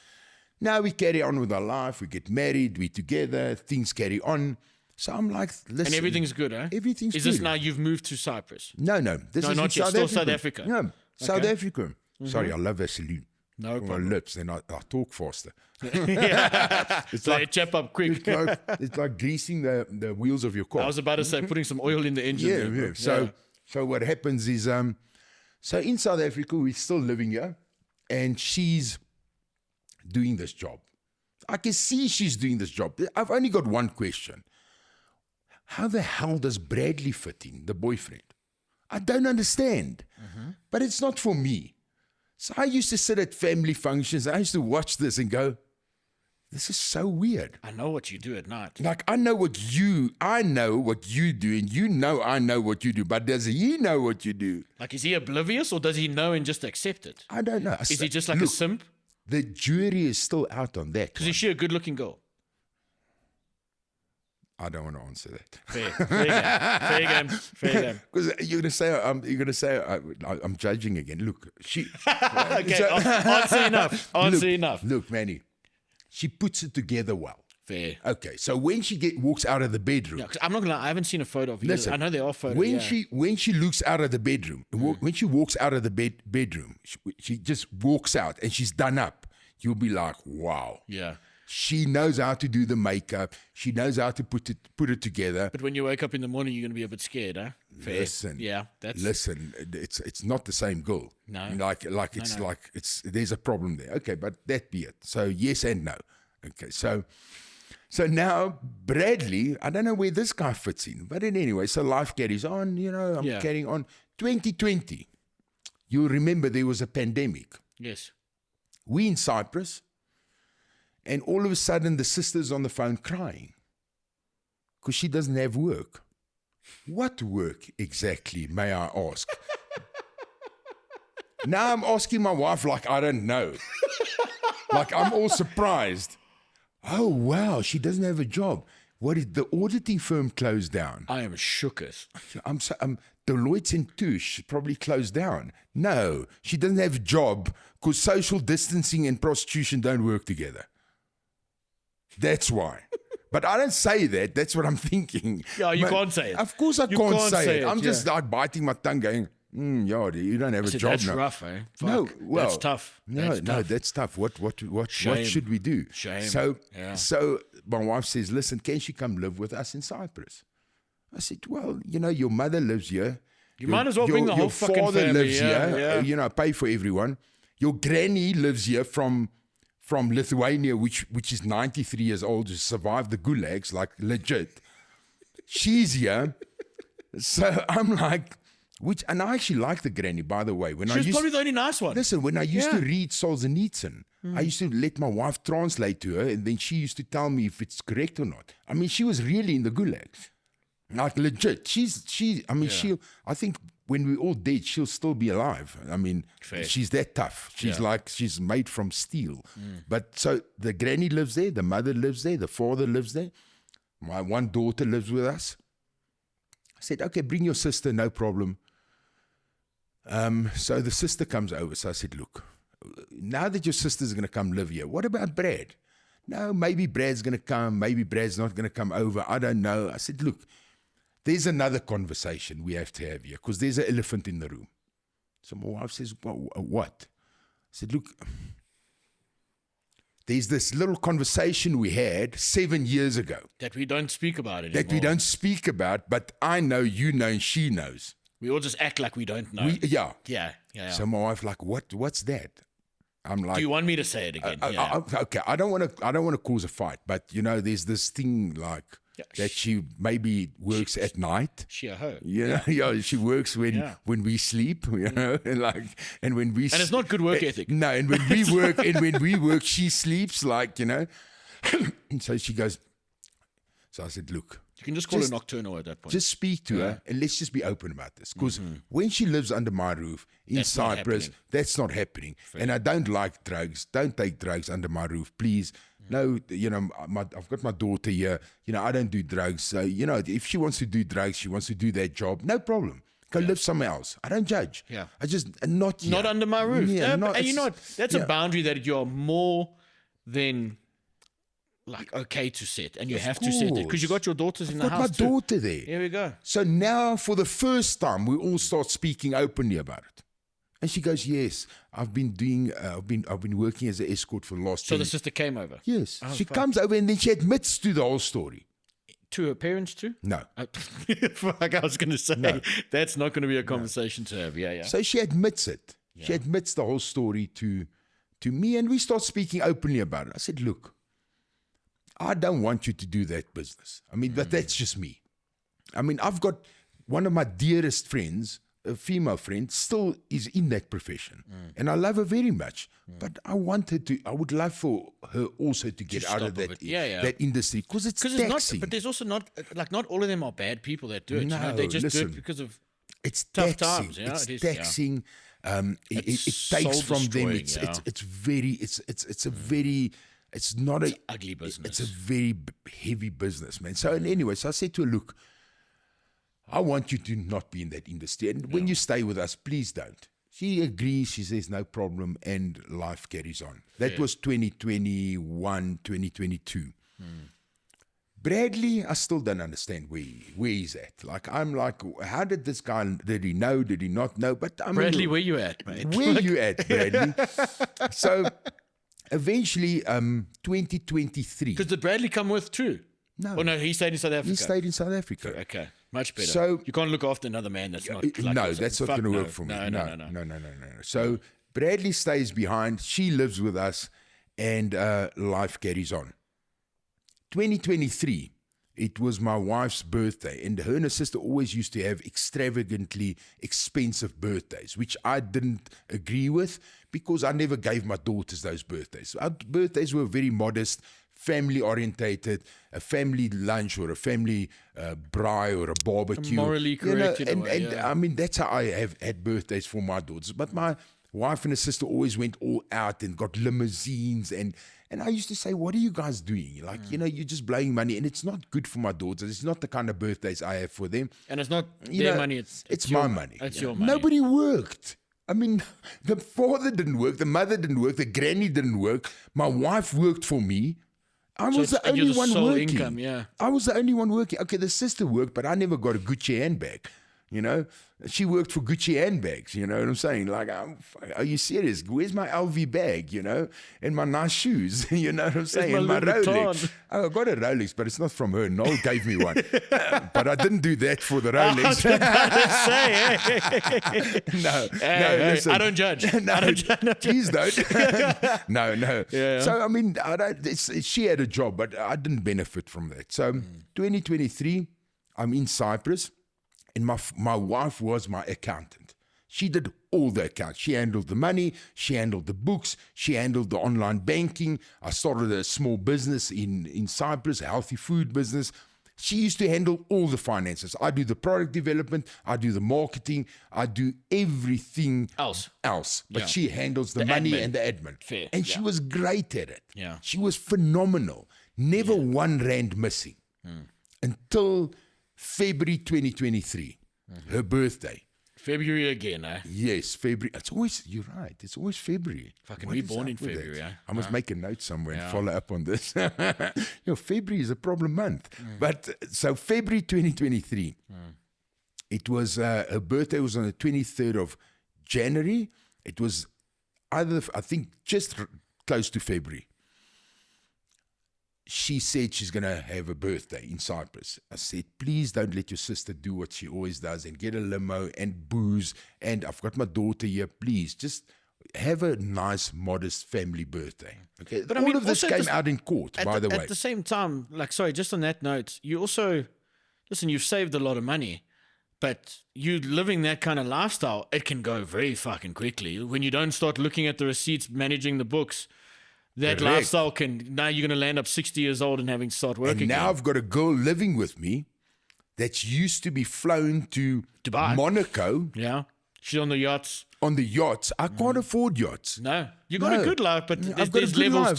Now we carry on with our life. We get married. We're together. Things carry on. So I'm like, listen. And everything's good, eh? Everything's Is good. this now you've moved to Cyprus? No. This No, is not in yet. Still South Africa. No, South Okay. Africa. Sorry, I love Vaseline. No On my problem. lips, then I talk faster. It's like- like chap up quick. It's like greasing the wheels of your car. I was about to say putting some oil in the engine. Yeah, there, bro. yeah. So what happens is, so in South Africa, we're still living here, and she's doing this job. I can see she's doing this job. I've only got one question. How the hell does Bradley fit in, the boyfriend? I don't understand. But it's not for me. So I used to sit at family functions. I used to watch this and go, this is so weird. I know what you do at night. Like, I know what you do, and you know I know what you do, but does he know what you do? Like, is he oblivious or does he know and just accept it? I don't know. Is he just like a simp? The jury is still out on that. Because is she a good-looking girl? I don't want to answer that. Fair game. Because you're gonna say I'm judging again. Look, she. Okay, answer enough. Look, Manny, she puts it together well. Fair. Okay, so when she walks out of the bedroom, Yeah, 'cause I'm not gonna lie, I haven't seen a photo of you. Listen, I know there are photos. when she looks out of the bedroom, when she walks out of the bedroom, she just walks out and she's done up. You'll be like, wow. Yeah. She knows how to do the makeup. She knows how to put it together. But when you wake up in the morning, you're gonna be a bit scared, huh? Fair. Listen, it's not the same girl. No. There's a problem there. Okay, but that be it. So yes and no. Okay, so now Bradley, I don't know where this guy fits in, but anyway, so life carries on. I'm carrying on. 2020, you'll remember there was a pandemic. Yes. We in Cyprus. And all of a sudden, the sister's on the phone crying because she doesn't have work. What work exactly, may I ask? Now I'm asking my wife like I don't know. Like I'm all surprised. Oh, wow, she doesn't have a job. What is the auditing firm closed down? I am shooketh. Deloitte and Touche probably closed down. No, she doesn't have a job because social distancing and prostitution don't work together. That's why. But I don't say that. That's what I'm thinking. Yeah, you can't say it. Of course I can't say it. I'm just like biting my tongue going, you don't have a job that's now. Rough, eh? Fuck. No, well. That's tough. That's tough. What should we do? Shame. So my wife says, listen, can she come live with us in Cyprus? I said, well, your mother lives here. You might as well bring the whole fucking family. Your father lives here. Yeah. Pay for everyone. Your granny lives here from Lithuania, which is 93 years old, just survived the gulags, like legit. She's here. So I'm like, and I actually like the granny, by the way. She's probably the only nice one. Listen, when I used to read Solzhenitsyn, I used to let my wife translate to her, and then she used to tell me if it's correct or not. I mean, she was really in the gulags. Like legit. I think when we're all dead, she'll still be alive. I mean, she's that tough. She's made from steel. But so the granny lives there, the mother lives there, the father lives there. My one daughter lives with us. I said, okay, bring your sister, no problem. So the sister comes over. So I said, look, now that your sister's going to come live here, what about Brad? No, maybe Brad's going to come. Maybe Brad's not going to come over. I don't know. I said, look, there's another conversation we have to have here because there's an elephant in the room. So my wife says, well, what? I said, look, there's this little conversation we had 7 years ago. That we don't speak about anymore. That we don't speak about, but I know, you know, and she knows. We all just act like we don't know. Yeah. So my wife like, what's that? I'm like, do you want me to say it again? Okay, I don't want to cause a fight, but there's this thing like that she maybe works at night. She a hoe. She works when we sleep, and when we and it's not good work ethic. No, and when we work, she sleeps, and so she goes. So I said, look. You can just call her nocturnal at that point. Just speak to her and let's just be open about this. Because when she lives under my roof in Cyprus, that's not happening. Fair. And I don't like drugs. Don't take drugs under my roof, please. No, I've got my daughter here. I don't do drugs. So, if she wants to do drugs, she wants to do that job, no problem. Go live somewhere else. I don't judge. Yeah. I just, not here. Not under my roof. Yeah, and that's a boundary that you're more than... like okay to set, and you have to set it because you got your daughters in the house. I've got my daughter there. Here we go. So now, for the first time, we all start speaking openly about it. And she goes, "Yes, I've been working as an escort for the last." So the sister came over. Yes, she comes over and then she admits to the whole story. To her parents too? No. Fuck, I was going to say that's not going to be a conversation to have. Yeah. So she admits it. Yeah. She admits the whole story to to me, and we start speaking openly about it. I said, look, I don't want you to do that business. I mean, but that's just me. I mean, I've got one of my dearest friends, a female friend, still is in that profession. And I love her very much. But I would love for her also to get out of that, that industry because it's taxing. It's not, but there's also not all of them are bad people that do it. No, you know? They just do listen, it because of it's tough taxing. times. You know? It's it is, taxing. It takes from them. It's not an ugly business. It's a very heavy business, man. So anyway, so I said to her, look, I want you to not be in that industry. And when you stay with us, please don't. She agrees. She says, no problem. And life carries on. That was 2021, 2022. Bradley, I still don't understand where he's at. Like, I'm like, how did this guy, did he know? Did he not know? But I mean, Bradley, where you at, mate? Where you at, Bradley? So eventually, 2023. Because did Bradley come with too? No. Oh, no, he stayed in South Africa. He stayed in South Africa. Okay, much better. So you can't look after another man that's not like no, yourself. that's not going to work for me. No. So Bradley stays behind. She lives with us, and life carries on. 2023, it was my wife's birthday, and her and her sister always used to have extravagantly expensive birthdays, which I didn't agree with because I never gave my daughters those birthdays. Our birthdays were very modest, family orientated, a family lunch or a family braai or a barbecue. Morally correct, and I mean, that's how I have had birthdays for my daughters. But my wife and her sister always went all out and got limousines, and I used to say, what are you guys doing? Like, you're just blowing money, and it's not good for my daughters. It's not the kind of birthdays I have for them. And it's not their money, it's my money. It's your money. Nobody worked. I mean, the father didn't work, the mother didn't work, the granny didn't work. My wife worked for me. I was the only one working. Income, yeah. I was the only one working. Okay, the sister worked, but I never got a Gucci handbag. She worked for Gucci handbags. You know what I'm saying? Like, are you serious? Where's my LV bag? And my nice shoes. You know what I'm saying? And my Rolex. I got a Rolex, but it's not from her. Noel gave me one, but I didn't do that for the Rolex. Listen, I don't judge. Please don't. No. Yeah. So I mean, she had a job, but I didn't benefit from that. So 2023, I'm in Cyprus. And my wife was my accountant. She did all the accounts. She handled the money. She handled the books. She handled the online banking. I started a small business in Cyprus, a healthy food business. She used to handle all the finances. I do the product development. I do the marketing. I do everything else. But she handles the money admin. And the admin. Fair. And she was great at it. Yeah. She was phenomenal. Never 1 rand missing. Until February 2023, her birthday. February again, eh? Yes, February. You're right. It's always February. Fucking we born in February, eh? I must make a note somewhere and follow up on this. February is a problem month. But so February 2023, it was, her birthday was on the 23rd of January. It was I think, just close to February. She said she's going to have a birthday in Cyprus. I said, please don't let your sister do what she always does and get a limo and booze. And I've got my daughter here. Please, just have a nice, modest family birthday. Okay. But all of this came out in court, by the way. At the same time, just on that note, you also, listen, you've saved a lot of money. But you living that kind of lifestyle, it can go very fucking quickly. When you don't start looking at the receipts, managing the books, that lifestyle now you're going to land up 60 years old and having to start working. And now I've got a girl living with me that's used to be flown to Dubai. Monaco. Yeah. She's on the yachts. I can't afford yachts. No. You got a good life, but there's levels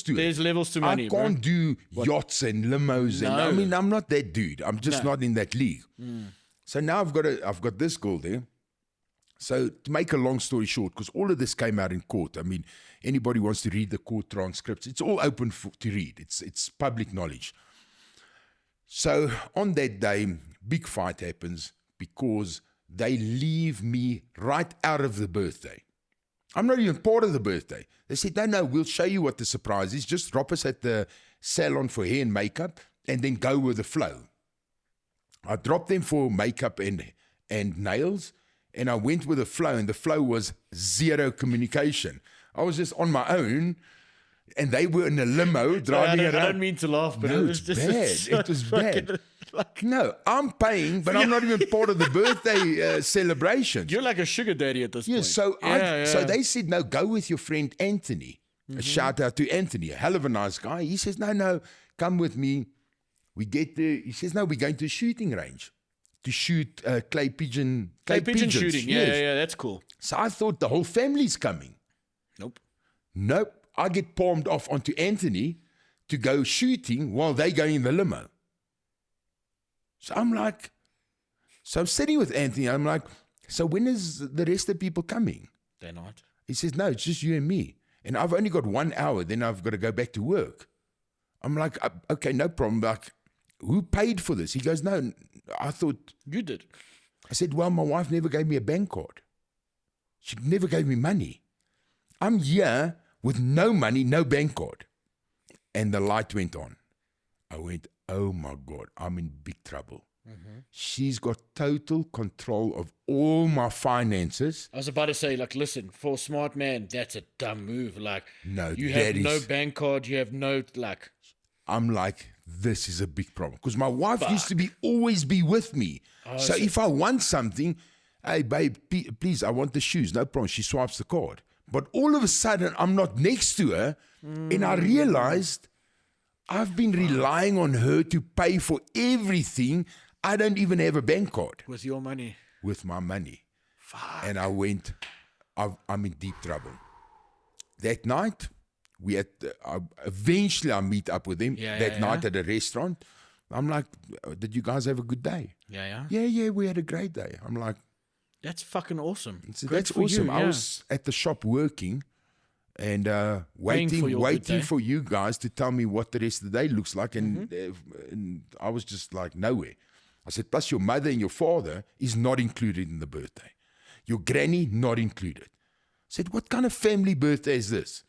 to money. I can't do yachts and limos. No. I mean, I'm not that dude. I'm just not in that league. So now I've got this girl there. So to make a long story short, because all of this came out in court, I mean, anybody wants to read the court transcripts, it's all open to read. It's public knowledge. So on that day, big fight happens because they leave me right out of the birthday. I'm not even part of the birthday. They said, no, we'll show you what the surprise is. Just drop us at the salon for hair and makeup and then go with the flow. I dropped them for makeup and nails. And I went with the flow, and the flow was zero communication. I was just on my own, and they were in a limo driving around. I don't mean to laugh, but No, it was it's just bad. so It was fucking, bad. Like, No, I'm paying, but I'm not even part of the birthday celebration. you're like a sugar daddy at this Yeah, point. so they said, no, go with your friend Anthony. A shout out to Anthony, a hell of a nice guy. He says, no, come with me. We get there. He says, no, we're going to a shooting range to shoot clay pigeon pigeons. shooting. Yes. Yeah, that's cool. So I thought the whole family's coming. Nope. I get palmed off onto Anthony to go shooting while they go in the limo. So I'm sitting with Anthony. I'm like, so when is the rest of the people coming? They're not. He says, no, it's just you and me. And I've only got 1 hour, then I've got to go back to work. I'm like, okay, no problem. Like, who paid for this? He goes, no, I thought. You did. I said, well, my wife never gave me a bank card. She never gave me money. I'm here with no money, no bank card. And the light went on. I went, oh my God, I'm in big trouble. She's got total control of all my finances. I was about to say, like, listen, for a smart man, that's a dumb move. Like, No, you have no bank card, you have no, like. I'm like, this is a big problem. Because my wife used to always be with me. So if I want something, hey, babe, please, I want the shoes. No problem. She swipes the card. But all of a sudden, I'm not next to her. And I realized I've been relying on her to pay for everything. I don't even have a bank card. With your money. With my money. Fuck. And I went, I'm in deep trouble. That night, eventually I meet up with him that night at a restaurant. I'm like, did you guys have a good day? Yeah. Yeah, we had a great day. I'm like, that's fucking awesome. So that's awesome. You, I was at the shop working and waiting for you guys to tell me what the rest of the day looks like. And I was just like, nowhere. I said, plus your mother and your father is not included in the birthday. Your granny, not included. I said, what kind of family birthday is this?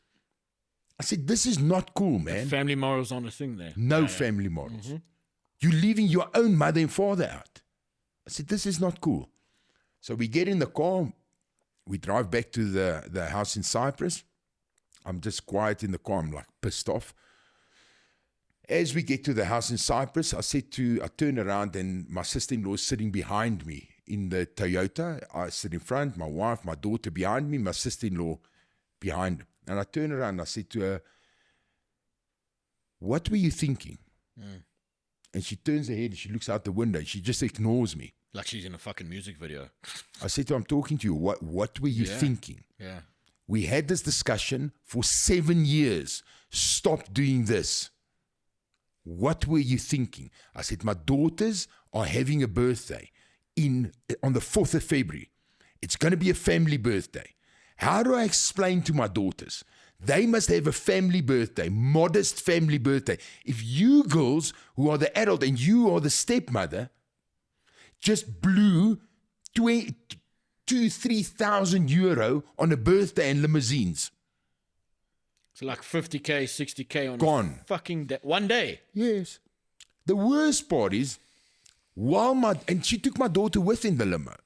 I said, this is not cool, man. The family morals on a thing there. No family morals. You're leaving your own mother and father out. I said, this is not cool. So we get in the car. We drive back to the house in Cyprus. I'm just quiet in the car. I'm like pissed off. As we get to the house in Cyprus, I turn around and my sister-in-law is sitting behind me in the Toyota. I sit in front, my wife, my daughter behind me, my sister-in-law behind. And I turn around and I said to her, what were you thinking? And she turns her head and she looks out the window and she just ignores me. Like she's in a fucking music video. I said to her, I'm talking to you. What were you thinking? Yeah. We had this discussion for 7 years. Stop doing this. What were you thinking? I said, my daughters are having a birthday on the 4th of February. It's going to be a family birthday. How do I explain to my daughters? They must have a family birthday, modest family birthday. If you girls who are the adult and you are the stepmother just blew 2,000-3,000 euro on a birthday and limousines. So like 50K, 60K on Gone. Fucking one day. Yes. The worst part is, and she took my daughter with in the limo.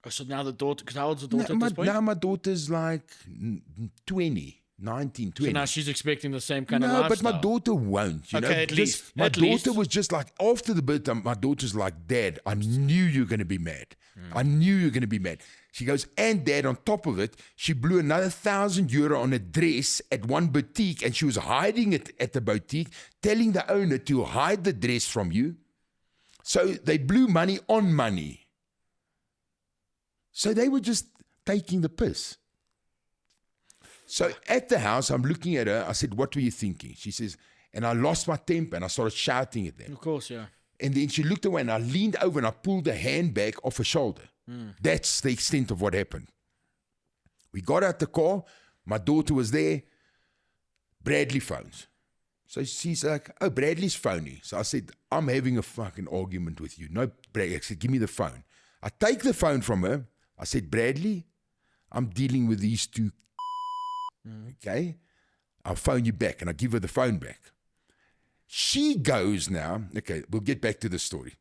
Oh, so now the daughter, because how old's the daughter at this point? Now my daughter's like 19, 20. So now she's expecting the same kind of lifestyle. No, but my daughter won't. At least. My daughter was just like, after the birthday, my daughter's like, Dad, I knew you were going to be mad. I knew you were going to be mad. She goes, and Dad, on top of it, she blew another 1,000 euro on a dress at one boutique, and she was hiding it at the boutique, telling the owner to hide the dress from you. So they blew money on money. So they were just taking the piss. So at the house, I'm looking at her. I said, what were you thinking? She says, and I lost my temper and I started shouting at them. Of course, yeah. And then she looked away and I leaned over and I pulled the handbag off her shoulder. That's the extent of what happened. We got out the car. My daughter was there. Bradley phones. So she's like, oh, Bradley's phoning. So I said, I'm having a fucking argument with you. No, Bradley. I said, give me the phone. I take the phone from her. I said, Bradley, I'm dealing with these two. Okay? I'll phone you back. And I give her the phone back. She goes now. Okay, we'll get back to the story.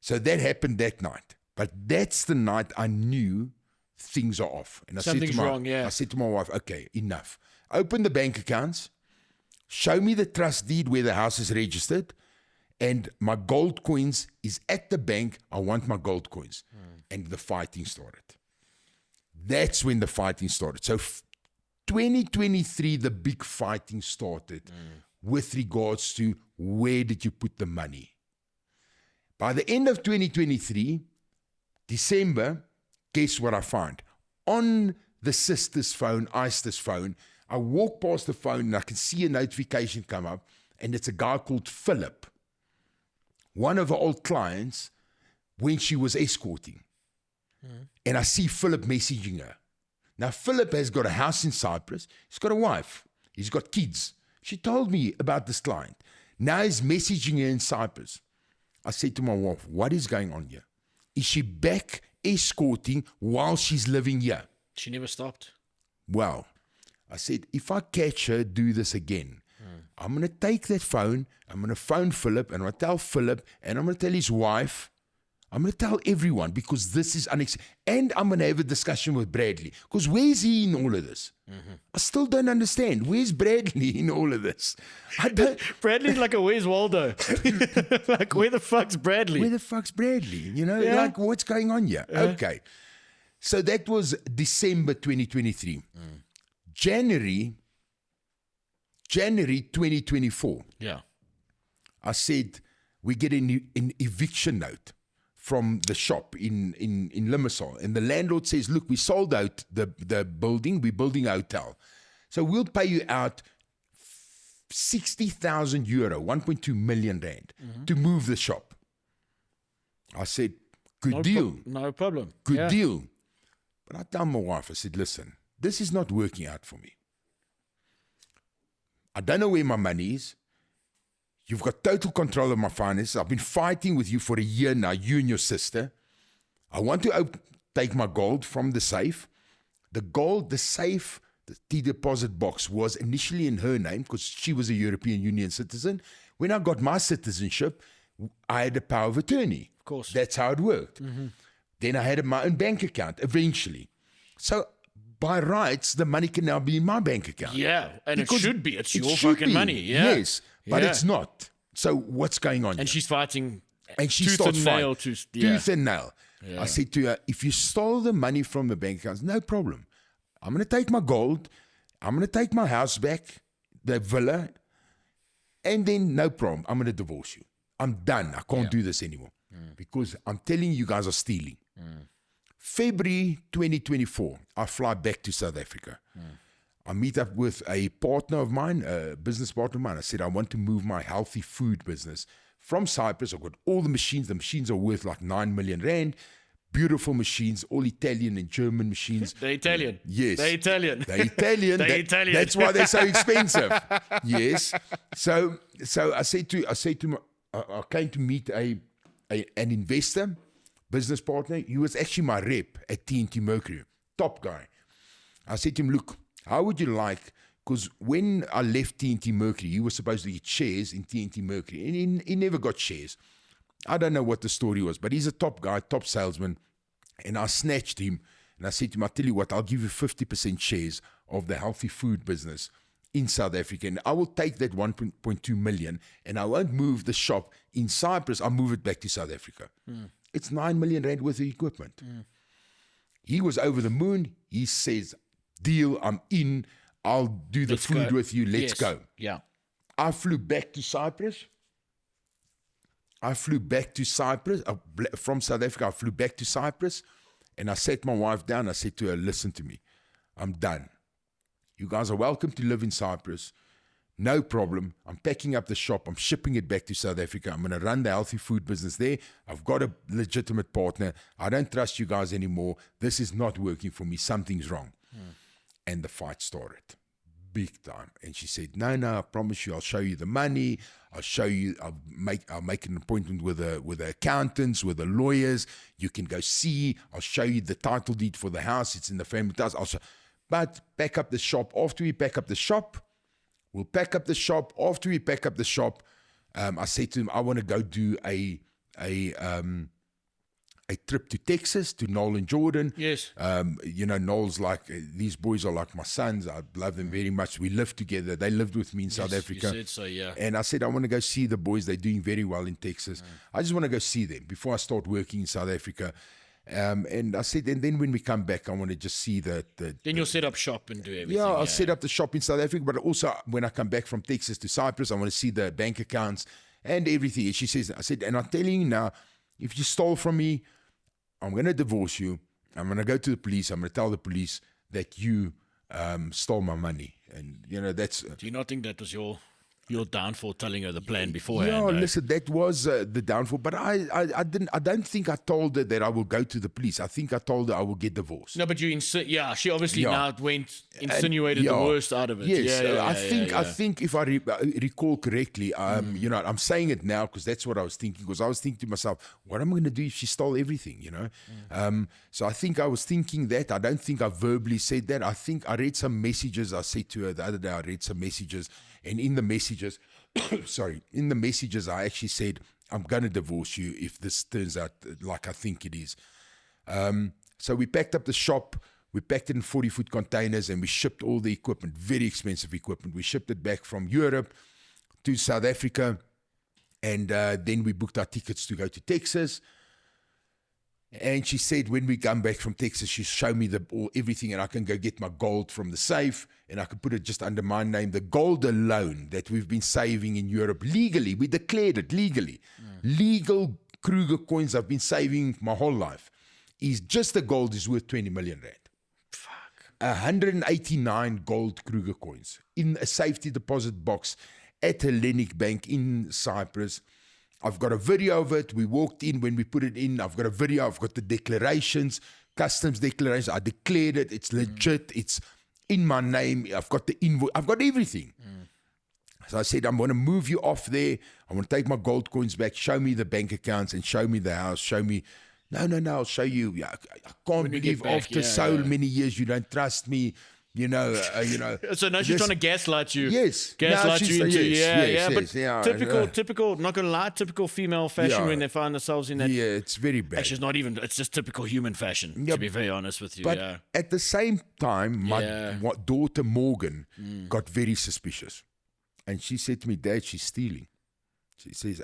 So that happened that night. But that's the night I knew things are off. And Something's wrong, yeah. I said to my wife, okay, enough. Open the bank accounts, show me the trust deed where the house is registered, and my gold coins is at the bank. I want my gold coins. And the fighting started. That's when the fighting started. So 2023, the big fighting started with regards to where did you put the money. By the end of 2023, December, guess what I find? On the sister's phone, Ista's phone, I walk past the phone and I can see a notification come up, and it's a guy called Philip, one of her old clients, when she was escorting. And I see Philip messaging her. Now, Philip has got a house in Cyprus. He's got a wife. He's got kids. She told me about this client. Now he's messaging her in Cyprus. I said to my wife, what is going on here? Is she back escorting while she's living here? She never stopped. Well, I said, if I catch her do this again, I'm going to take that phone, I'm going to phone Philip, and I'm going to tell Philip, and I'm going to tell his wife, I'm going to tell everyone, because this is unacceptable. And I'm going to have a discussion with Bradley, because where's he in all of this? I still don't understand. Where's Bradley in all of this? I don't. Bradley's like a where's Waldo? Like, where the fuck's Bradley? Where the fuck's Bradley? You know, like, what's going on here? Okay. So that was December 2023. January 2024. Yeah. I said, we get an eviction note from the shop in Limassol. And the landlord says, look, we sold out the building. We're building a hotel. So we'll pay you out 60,000 euro, 1.2 million rand, to move the shop. I said, good deal. No problem. Good deal. But I tell my wife, I said, listen, this is not working out for me. I don't know where my money is. You've got total control of my finances. I've been fighting with you for a year now, you and your sister. I want to take my gold from the safe. The gold, the safe, the T-deposit box was initially in her name because she was a European Union citizen. When I got my citizenship, I had a power of attorney. Of course. That's how it worked. Then I had my own bank account eventually. So by rights, the money can now be in my bank account. Yeah, and Because it should be. It's it your should fucking be. money. Yeah. Yes, but it's not. So what's going on And here? she's fighting And she tooth starts and fighting. nail. Tooth and nail. I said to her, if you stole the money from the bank accounts, no problem. I'm going to take my gold. I'm going to take my house back, the villa, and then no problem. I'm going to divorce you. I'm done. I can't do this anymore because I'm telling you guys are stealing. February 2024, I fly back to South Africa. I meet up with a partner of mine, a business partner of mine. I said, I want to move my healthy food business from Cyprus. I've got all the machines. The machines are worth like 9 million rand. Beautiful machines, all Italian and German machines. They're Italian. Yes. They're Italian. They're Italian. They're Italian. That's why they're so expensive. Yes. So I came to meet an investor, business partner. He was actually my rep at TNT Mercury, top guy. I said to him, look, how would you like, because when I left TNT Mercury, he was supposed to get shares in TNT Mercury, and he never got shares. I don't know what the story was, but he's a top guy, top salesman, and I snatched him, and I said to him, I'll tell you what, I'll give you 50% shares of the healthy food business in South Africa, and I will take that 1.2 million, and I won't move the shop in Cyprus, I'll move it back to South Africa. It's 9 million rand worth of equipment. He was over the moon. He says, deal, I'm in, I'll do the food with you, let's go. Yeah. I flew back to Cyprus. From South Africa. I flew back to Cyprus, and I sat my wife down. I said to her, listen to me, I'm done. You guys are welcome to live in Cyprus. No problem. I'm packing up the shop. I'm shipping it back to South Africa. I'm going to run the healthy food business there. I've got a legitimate partner. I don't trust you guys anymore. This is not working for me. Something's wrong. And the fight started. Big time. And she said, no, I promise you, I'll show you the money. I'll show you, I'll make an appointment with the accountants, with the lawyers. You can go see. I'll show you the title deed for the house. It's in the family house. But pack up the shop. After we pack up the shop, we'll pack up the shop. After we pack up the shop, I said to him, I want to go do a a trip to Texas to Noel and Jordan. Yes. Noel's like, these boys are like my sons. I love them very much. We lived together. They lived with me in South Africa. You said so, yeah. And I said, I want to go see the boys. They're doing very well in Texas. I just want to go see them before I start working in South Africa. And I said, and then when we come back, I want to just see Then you'll set up shop and do everything. Yeah, I'll set up the shop in South Africa, but also when I come back from Texas to Cyprus, I want to see the bank accounts and everything. And she says, I said, and I'm telling you now, if you stole from me, I'm going to divorce you. I'm going to go to the police. I'm going to tell the police that you stole my money. And, that's... Do you not think that was your downfall, telling her the plan beforehand? Yeah, listen, that was the downfall. But I don't think I told her that I will go to the police. I think I told her I will get divorced. No, but she obviously now insinuated the worst out of it. Yes, I think if I recall correctly, I'm saying it now because that's what I was thinking. Because I was thinking to myself, what am I going to do if she stole everything? So I think I was thinking that. I don't think I verbally said that. I think I read some messages. I said to her the other day, I read some messages. And in the messages, I actually said, I'm going to divorce you if this turns out like I think it is. So we packed up the shop, we packed it in 40-foot containers, and we shipped all the equipment, very expensive equipment. We shipped it back from Europe to South Africa, and then we booked our tickets to go to Texas. And she said, when we come back from Texas, she showed me everything, and I can go get my gold from the safe, and I can put it just under my name. The gold alone that we've been saving in Europe legally, we declared it legally. Legal Kruger coins I've been saving my whole life. Just the gold is worth 20 million rand. Fuck. 189 gold Kruger coins in a safety deposit box at Hellenic Bank in Cyprus. I've got a video of it. We walked in when we put it in. I've got a video. I've got the declarations, customs declarations. I declared it. It's legit. It's in my name. I've got the invoice. I've got everything. So I said, I'm going to move you off there. I want to take my gold coins back. Show me the bank accounts and show me the house. Show me. No, I'll show you. I can't believe after so many years you don't trust me. So now she's trying to gaslight you. Yes. Gaslight you into, yes, typical, not going to lie, typical female fashion when they find themselves in that. Yeah, it's very bad. Actually, it's just typical human fashion, to be very honest with you. But at the same time, my daughter Morgan got very suspicious. And she said to me, Dad, she's stealing. She says,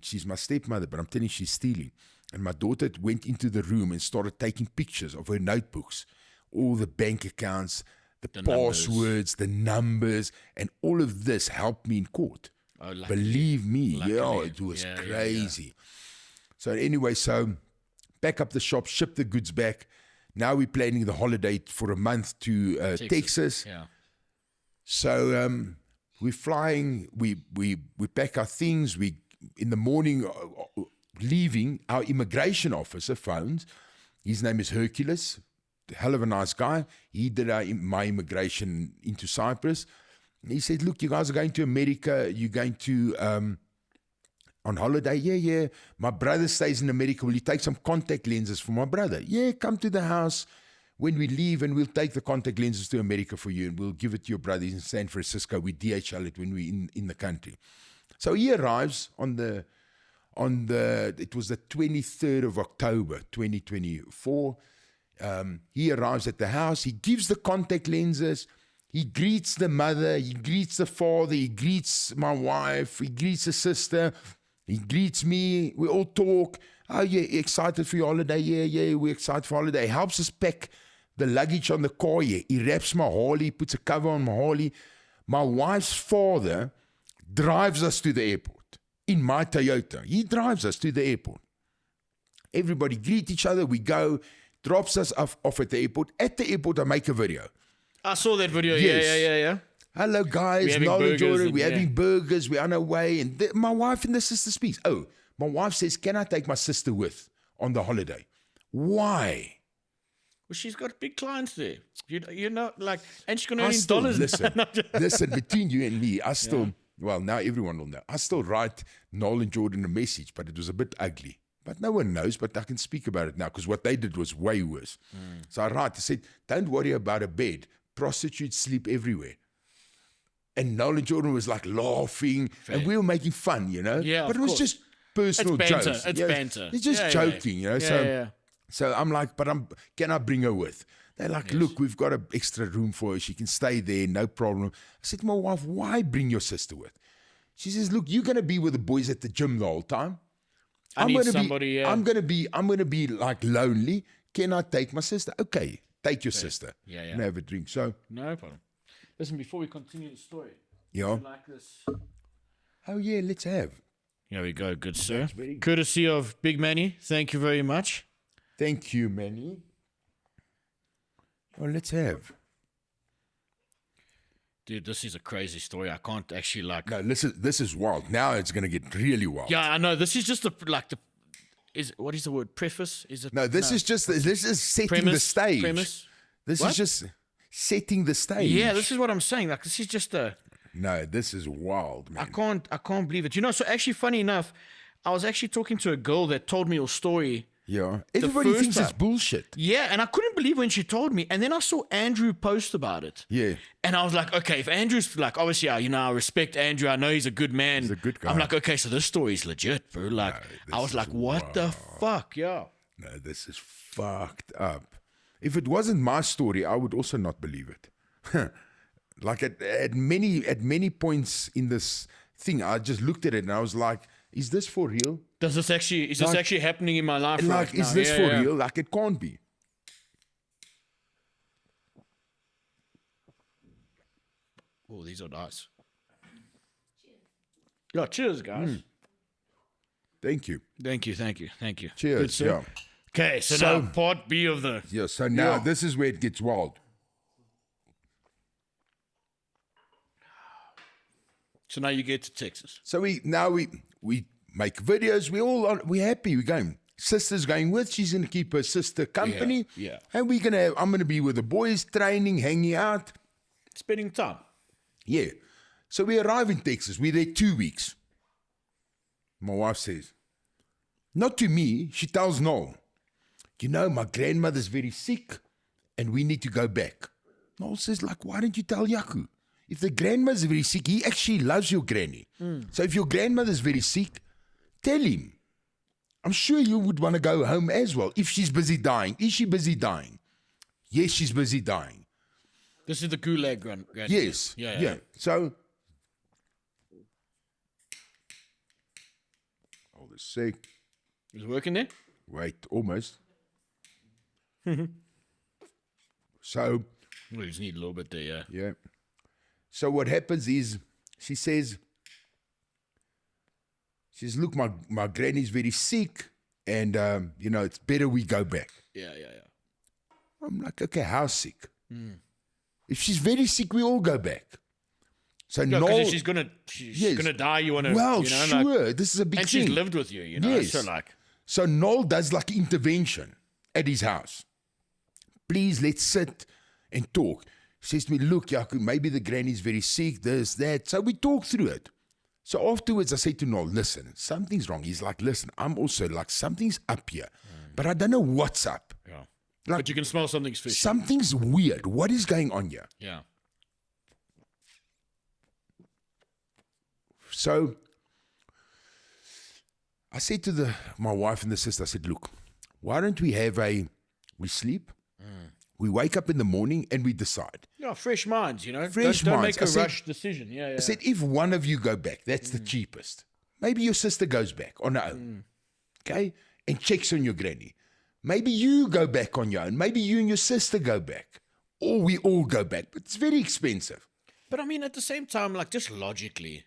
she's my stepmother, but I'm telling you, she's stealing. And my daughter went into the room and started taking pictures of her notebooks, all the bank accounts, the passwords, the numbers, and all of this helped me in court. Oh, believe me, it was crazy. Yeah. So anyway, pack up the shop, ship the goods back. Now we're planning the holiday for a month to Texas. Yeah. So we're flying. We pack our things. We in the morning leaving. Our immigration officer phones. His name is Hercules. Hell of a nice guy. He did my immigration into Cyprus. And he said, look, you guys are going to America. You're going to on holiday. Yeah. My brother stays in America. Will you take some contact lenses for my brother? Yeah, come to the house when we leave and we'll take the contact lenses to America for you and we'll give it to your brother in San Francisco. We DHL it when we're in the country. So he arrives it was the 23rd of October, 2024. He arrives at the house, he gives the contact lenses, he greets the mother, he greets the father, he greets my wife, he greets the sister, he greets me, we all talk. Oh, yeah, excited for your holiday? Yeah, we're excited for holiday. He helps us pack the luggage on the car, he wraps my Harley, puts a cover on my Harley. My wife's father drives us to the airport in my Toyota. He drives us to the airport. Everybody greet each other, we go, drops us off at the airport. At the airport, I make a video. I saw that video. Yes. Yeah. Hello, guys. We're having burgers. We're on our way. And my wife and the sister speaks. Oh, my wife says, can I take my sister with on the holiday? Why? Well, she's got big clients there. You know, like, and she's going to earn in dollars. Listen, between you and me, well, now everyone will know. I still write Noel and Jordan a message, but it was a bit ugly. But no one knows, but I can speak about it now because what they did was way worse. So I said, don't worry about a bed. Prostitutes sleep everywhere. And Noel and Jordan was like laughing and we were making fun, Yeah, but it was just personal It's banter. jokes. It's banter. It's just joking, you know. So I'm like, but can I bring her with? They're like, look, we've got an extra room for her. She can stay there, no problem. I said to my wife, why bring your sister with? She says, look, you're going to be with the boys at the gym the whole time. I'm going to be like lonely. Can I take my sister? Okay, take your sister. And have a drink. So no problem. Listen, before we continue the story, yeah. like this. Oh yeah, let's have. Here we go, good sir. Courtesy of Big Manny. Thank you very much. Thank you, Manny. Well, let's have. Dude, this is a crazy story. I can't actually like. No, this is wild. Now it's gonna get really wild. Yeah, I know. This is just what is the word? Preface? Is it? No, this is setting the stage. This is just setting the stage. Yeah, this is what I'm saying. Like, this is just a. No, this is wild, man. I can't believe it. You know, so actually, funny enough, I was actually talking to a girl that told me your story. Yeah, everybody thinks it's bullshit. Yeah, and I couldn't believe when she told me. And then I saw Andrew post about it. Yeah. And I was like, okay, if Andrew's like, obviously, I respect Andrew. I know he's a good man. He's a good guy. I'm like, okay, so this story is legit, bro. Like, I was like, what the fuck? Yeah. No, this is fucked up. If it wasn't my story, I would also not believe it. Like at many points in this thing, I just looked at it and I was like, is this for real? Is this actually happening in my life right now? Is this for real? Like, it can't be. Oh, these are nice. Yeah, cheers, guys. Thank you. Cheers. Cheers. Yeah. Okay, so now part B of the. Yeah. So now this is where it gets wild. So now you get to Texas. So we make videos. We're happy. We're going. Sister's going with. She's gonna keep her sister company. Yeah. And I'm gonna be with the boys, training, hanging out, spending time. Yeah. So we arrive in Texas. We're there 2 weeks. My wife says, not to me. She tells Noel, you know, my grandmother's very sick, and we need to go back. Noel says, like, why don't you tell Jaco? If the grandmother's very sick, he actually loves your granny. So if your grandmother's very sick, tell him. I'm sure you would want to go home as well. If she's busy dying. Is she busy dying? Yes, she's busy dying. This is the gulag granny. Yes. Yeah. So, hold a sec. Is it working there? Wait, almost. So. We just need a little bit there, yeah. Yeah. So what happens is, she says, look, my granny's very sick, and, it's better we go back. Yeah. I'm like, okay, how sick? If she's very sick, we all go back. So Noel, if she's gonna die, you want to. Well, sure, like, this is a big thing. And she's lived with you, you know. Yes. So Noel does like intervention at his house. Please, let's sit and talk. He says to me, look, Jaco, maybe the granny's very sick, this, that. So we talk through it. So afterwards, I say to Noel, listen, something's wrong. He's like, listen, I'm also like, something's up here, but I don't know what's up. Yeah. Like, but you can smell something's fishy. Something's weird. What is going on here? Yeah. So I said to my wife and the sister, I said, look, why don't we we sleep, we wake up in the morning and we decide. Yeah, fresh minds, you know. Fresh don't minds. make a rush decision. Yeah. I said, if one of you go back, that's the cheapest. Maybe your sister goes back on her own, okay, and checks on your granny. Maybe you go back on your own. Maybe you and your sister go back. Or we all go back. But it's very expensive. But I mean, at the same time, like, just logically,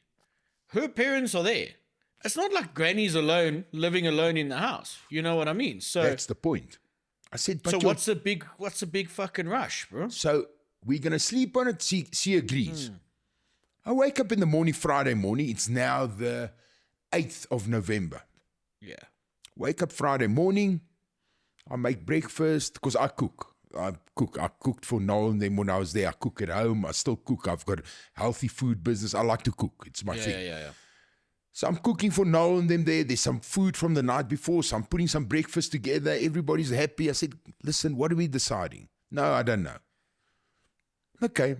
her parents are there. It's not like granny's alone, living alone in the house. You know what I mean? So that's the point. I said, but so what's the big fucking rush, bro? So we're going to sleep on it. She agrees. I wake up in the morning, Friday morning. It's now the 8th of November. Yeah. Wake up Friday morning. I make breakfast because I cook. I cooked for Noel and then when I was there, I cook at home. I still cook. I've got a healthy food business. I like to cook. It's my thing. Yeah. So I'm cooking for Noel and them there. There's some food from the night before. So I'm putting some breakfast together. Everybody's happy. I said, listen, what are we deciding? No, I don't know. Okay.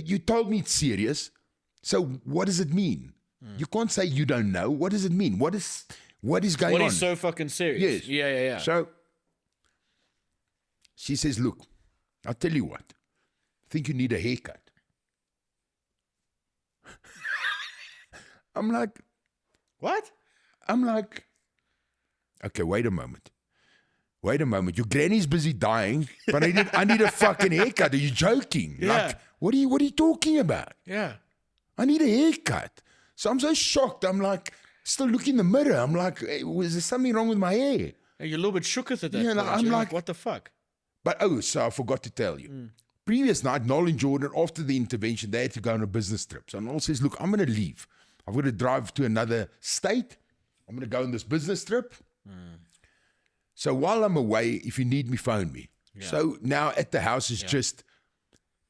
You told me it's serious. So what does it mean? You can't say you don't know. What does it mean? What What is going on? What is so fucking serious? Yes. Yeah. So she says, look, I'll tell you what. I think you need a haircut. I'm like, What? I'm like, okay, wait a moment. Your granny's busy dying, but I need a fucking haircut. Are you joking? Yeah. Like, what are you talking about? Yeah. I need a haircut. So I'm so shocked. I'm like, still looking in the mirror. I'm like, hey, was there something wrong with my hair? You're a little bit shooketh at that Yeah, point. I'm You're like- what the fuck? But so I forgot to tell you. Previous night, Noel and Jordan, after the intervention, they had to go on a business trip. So Noel says, look, I'm going to leave. I'm going to drive to another state. I'm going to go on this business trip. So while I'm away, if you need me, phone me. Yeah. So now at the house is just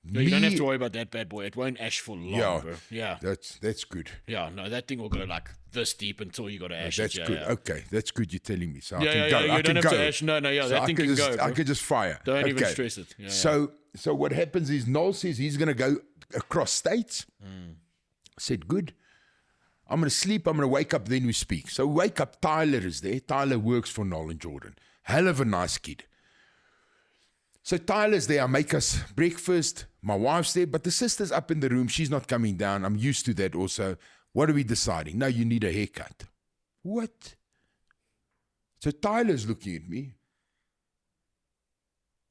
No, you don't have to worry about that bad boy. It won't ash for long, bro. Yeah. That's good. Yeah, no, that thing will go like this deep until you got to ash That's it. Yeah, good. yeah. Okay, that's good. You're telling me. So I Yeah, can yeah, go. yeah. I You can don't have go. to ash. No, yeah. So That I thing can can just, go, I bro. can just fire. Don't even Okay. stress it. Yeah, So what happens is Noel says he's going to go across states. I said, good. I'm going to sleep. I'm going to wake up. Then we speak. So wake up. Tyler is there. Tyler works for Noel and Jordan. Hell of a nice kid. So Tyler's there. I make us breakfast. My wife's there. But the sister's up in the room. She's not coming down. I'm used to that also. What are we deciding? No, you need a haircut. What? So Tyler's looking at me.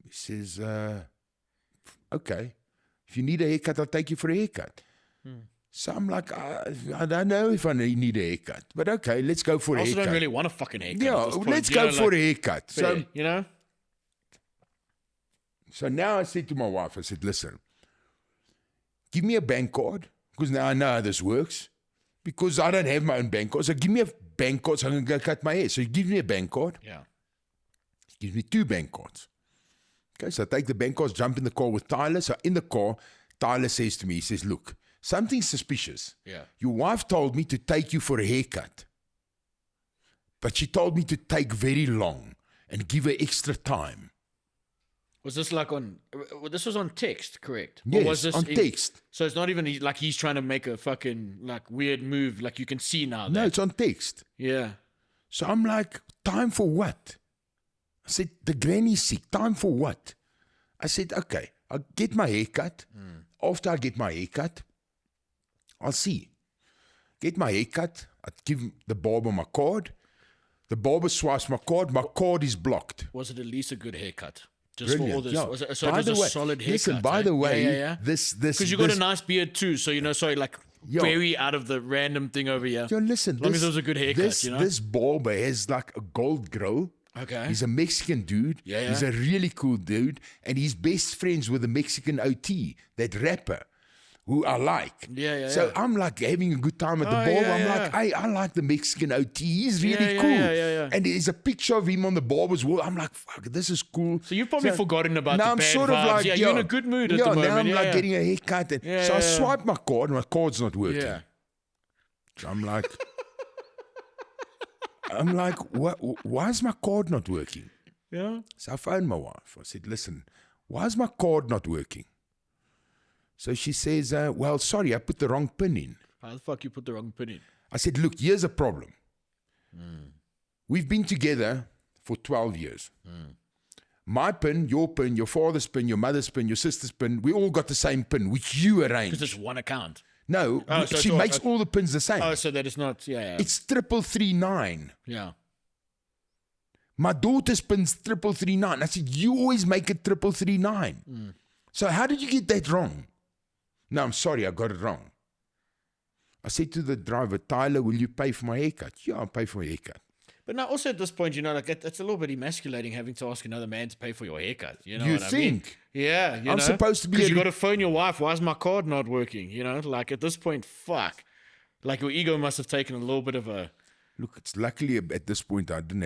He says, okay, if you need a haircut, I'll take you for a haircut. So I'm like, I don't know if I need a haircut, but okay, let's go for I a also haircut. don't really want a fucking haircut. Yeah, at this point, let's you go know, for like, a haircut. fair, you know? So now I said to my wife, I said, listen, give me a bank card, because now I know how this works, because I don't have my own bank card. So give me a bank card so I can go cut my hair. So he gives me a bank card. Yeah. He gives me 2 bank cards. Okay, so I take the bank cards, jump in the car with Tyler. So in the car, Tyler says to me, he says, look, something's suspicious. Yeah. Your wife told me to take you for a haircut, but she told me to take very long and give her extra time. Was this like on, this was on text, correct? Yes, was this on text. So it's not even like he's trying to make a fucking like weird move, like you can see now. No, That. it's on text. Yeah. So I'm like, time for what? I said, the granny's sick. Time for what? I said, okay, I'll get my haircut. After I get my haircut, I'll see. Get my haircut. I give the barber my card. The barber swipes my card. My card is blocked. Was it at least a good haircut? Just Brilliant. for all this. Yeah. Was it, so By it was the a way, solid haircut. listen, by the way, yeah. this Because you got a nice beard too, so you know, sorry, like Yeah. very out of the random thing over here. Yo, listen, As long as it was a good haircut, this, you know? This barber has like a gold grill. Okay. He's a Mexican dude. Yeah, yeah. He's a really cool dude. And he's best friends with the Mexican OT, that rapper, who I like. Yeah. So I'm like having a good time at the Oh, barber. yeah, I'm yeah. like, hey, I like the Mexican OT. He's really Yeah, cool. yeah. And there's a picture of him on the barber's wall. I'm like, fuck, this is cool. So you've probably forgotten about now the I'm bad sort vibes. of like, yeah, you're in a good mood at the moment. now I'm yeah, like yeah. getting a haircut. And Yeah, so I yeah. swipe my card, and my card's not working. Yeah. So I'm like, why is my card not working? Yeah. So I phoned my wife. I said, listen, why is my card not working? So she says, well, sorry, I put the wrong pin in. How the fuck you put the wrong pin in? I said, look, here's a problem. We've been together for 12 years. My pin, your father's pin, your mother's pin, your sister's pin, we all got the same pin, which you arranged. Because it's one account. No, Oh, so she it's all- makes all the pins the same. Oh, so that it's not. Yeah. It's 3339. Yeah. My daughter's pin's 3339. I said, you always make it 3339. So how did you get that wrong? No, I'm sorry, I got it wrong. I said to the driver, Tyler, will you pay for my haircut? Yeah, I'll pay for my haircut. But now, also at this point, you know, like it's a little bit emasculating having to ask another man to pay for your haircut. You know You what I mean? think? Yeah, you I'm know? supposed to be Because a- you got to phone your wife. Why is my card not working? You know, like at this point, fuck. Like your ego must have taken a little bit of a. Look, it's luckily at this point I've been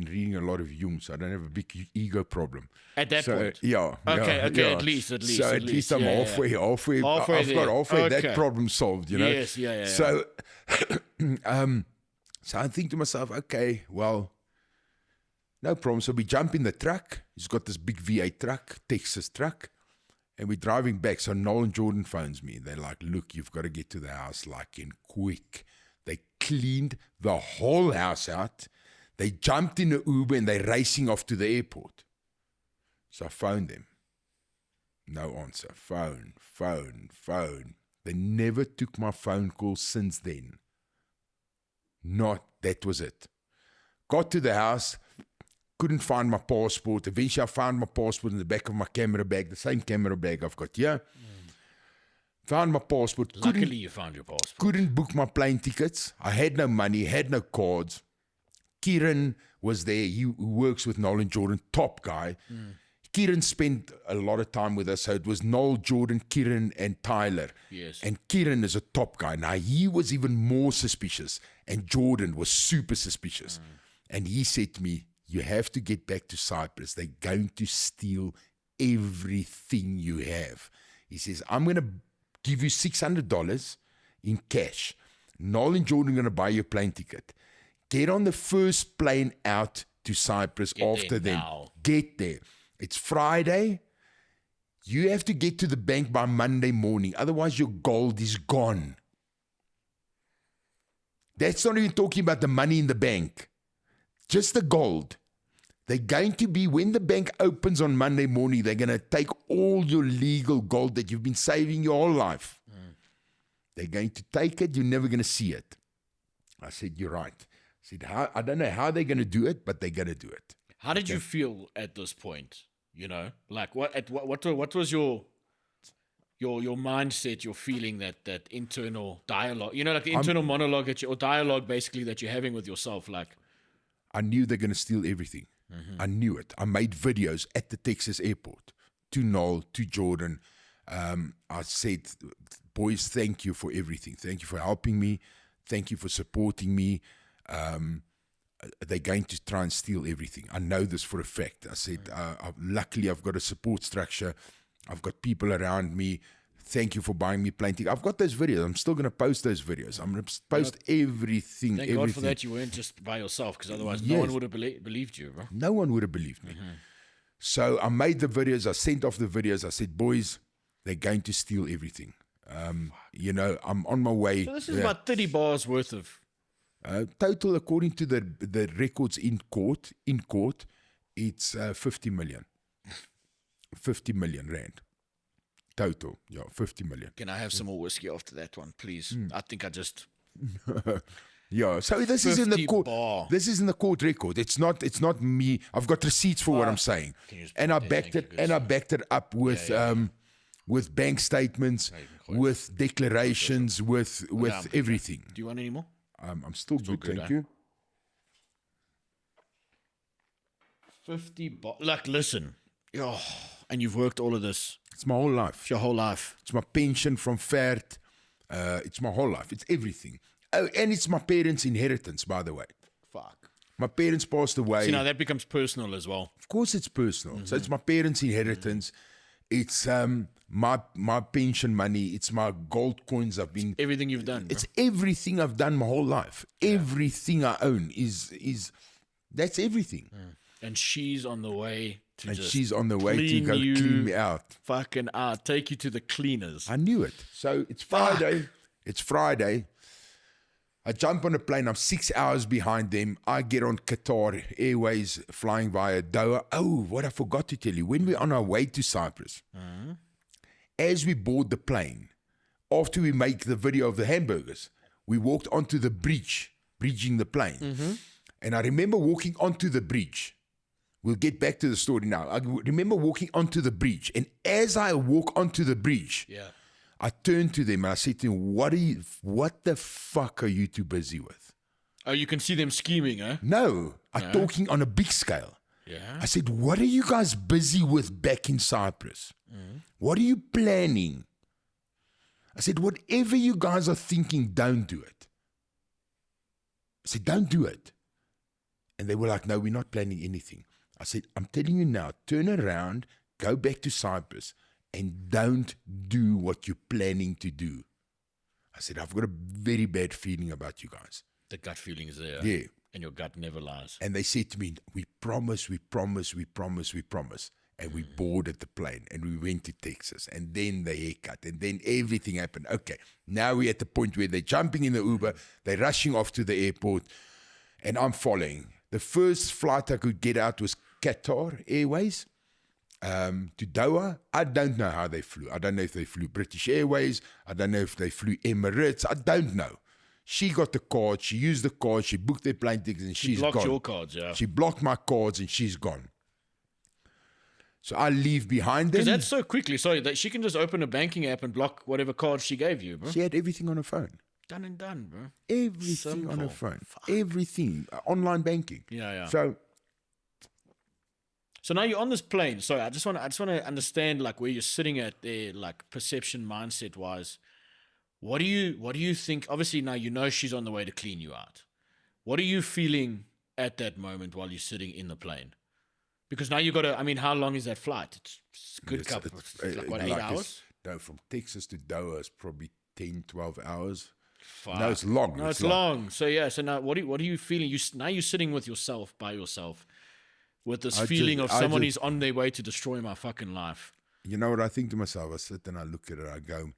reading a lot of Jung, so I don't have a big ego problem. At that point? Yeah. Okay, yeah, okay, yeah. at least. So at at least I'm yeah, halfway. Halfway I've there. got halfway Okay. that problem solved, you know? Yes, yeah. So, so I think to myself, okay, well, no problem. So we jump in the truck. He's got this big V8 truck, Texas truck, and we're driving back. So Noel and Jordan phones me. They're like, look, you've got to get to the house like in quick. They cleaned the whole house out. They jumped in an Uber and they're racing off to the airport. So I phoned them. No answer. Phone. They never took my phone call since then. That was it. Got to the house, couldn't find my passport. Eventually I found my passport in the back of my camera bag, the same camera bag I've got here. Found my passport. Luckily you found your passport. Couldn't book my plane tickets. I had no money, had no cards. Kieran was there. He works with Noel and Jordan, top guy. Kieran spent a lot of time with us. So it was Noel, Jordan, Kieran, and Tyler. Yes. And Kieran is a top guy. Now, he was even more suspicious. And Jordan was super suspicious. And he said to me, you have to get back to Cyprus. They're going to steal everything you have. He says, I'm going to give you $600 in cash. Noel and Jordan are going to buy you a plane ticket. Get on the first plane out to Cyprus after them. Get there. It's Friday. You have to get to the bank by Monday morning. Otherwise, your gold is gone. That's not even talking about the money in the bank. Just the gold. They're going to be, when the bank opens on Monday morning, they're going to take all your legal gold that you've been saving your whole life. They're going to take it. You're never going to see it. I said, you're right. I said, I don't know how they're going to do it, but they're going to do it. How did you feel at this point? You know, like what was your mindset, your feeling, that internal dialogue, you know, like the internal monologue or dialogue basically that you're having with yourself? Like, I knew they're going to steal everything. I knew it. I made videos at the Texas airport to Noel, to Jordan. I said, boys, thank you for everything. Thank you for helping me. Thank you for supporting me. They're going to try and steal everything. I know this for a fact. I said, luckily I've got a support structure. I've got people around me. Thank you for buying me plane tickets. I've got those videos. I'm still going to post those videos. I'm going to post everything. Thank God for that you weren't just by yourself, because otherwise no one would have believed you, bro. No one would have believed me. So I made the videos. I sent off the videos. I said, boys, they're going to steal everything. You know, I'm on my way. So this is about 30 bars worth of... total, according to the records in court, it's 50 million. 50 million rand. Total, 50 million. Can I have some more whiskey after that one, please? I think I just... Yeah, so this is in the court. Bar. This is in the court record. It's not me. I've got receipts for what I'm saying, and I backed it up with with bank statements, with declarations, with everything. Do you want any more? I'm still good, thank you. 50 bars. Like, listen. Oh, and you've worked all of this. It's my whole life. It's your whole life. It's my pension from FERT. It's my whole life. It's everything. Oh, and it's my parents' inheritance, by the way. Fuck. My parents passed away. See, now that becomes personal as well. Of course it's personal. So it's my parents' inheritance. It's my pension money. It's my gold coins I've been... Everything you've done. It's everything I've done my whole life. Everything I own is that's everything. And she's on the way to she's on the way to go clean me out. Fucking out. Take you to the cleaners. I knew it. So it's Friday. Fuck. It's Friday. I jump on a plane. I'm 6 hours behind them. I get on Qatar Airways flying via Doha. Oh, what I forgot to tell you. When we're on our way to Cyprus, as we board the plane, after we make the video of the hamburgers, we walked onto the bridge, bridging the plane. And I remember walking onto the bridge. We'll get back to the story now. I remember walking onto the bridge. And as I walk onto the bridge, I turned to them and I said to them, what the fuck are you two busy with? Oh, you can see them scheming, huh? No, I'm talking on a big scale. Yeah. I said, what are you guys busy with back in Cyprus? What are you planning? I said, whatever you guys are thinking, don't do it. I said, don't do it. And they were like, no, we're not planning anything. I said, I'm telling you now, turn around, go back to Cyprus, and don't do what you're planning to do. I said, I've got a very bad feeling about you guys. The gut feeling is there. Yeah. And your gut never lies. And they said to me, we promise, we promise, we promise, we promise. And we boarded the plane and we went to Texas, and then the haircut, and then everything happened. Okay, now we're at the point where they're jumping in the Uber, they're rushing off to the airport, and I'm following. The first flight I could get out was Qatar Airways to Doha. I don't know how they flew. I don't know if they flew British Airways. I don't know if they flew Emirates. I don't know. She got the card. She used the card. She booked their plane tickets, and she's gone. She blocked your cards, yeah. She blocked my cards, and she's gone. So I leave behind them. Because that's so quickly. Sorry, that she can just open a banking app and block whatever card she gave you, bro. She had everything on her phone. Done and done, bro. Everything on her Simple. phone. Fuck. Everything. Online banking. Yeah. So now you're on this plane. Sorry, I just want to understand like where you're sitting at there, like perception mindset wise. What do you think? Obviously now you know she's on the way to clean you out. What are you feeling at that moment while you're sitting in the plane? Because now you got to. I mean, how long is that flight? It's a good couple. It's like what, 8 hours? No, from Texas to Doha is probably 10, 12 hours. Fuck. No, it's long. No, it's long. So yeah. So now, what are you feeling? Now you're sitting with yourself by yourself, with this feeling of someone is on their way to destroy my fucking life. You know what I think to myself? I sit and I look at it. I go,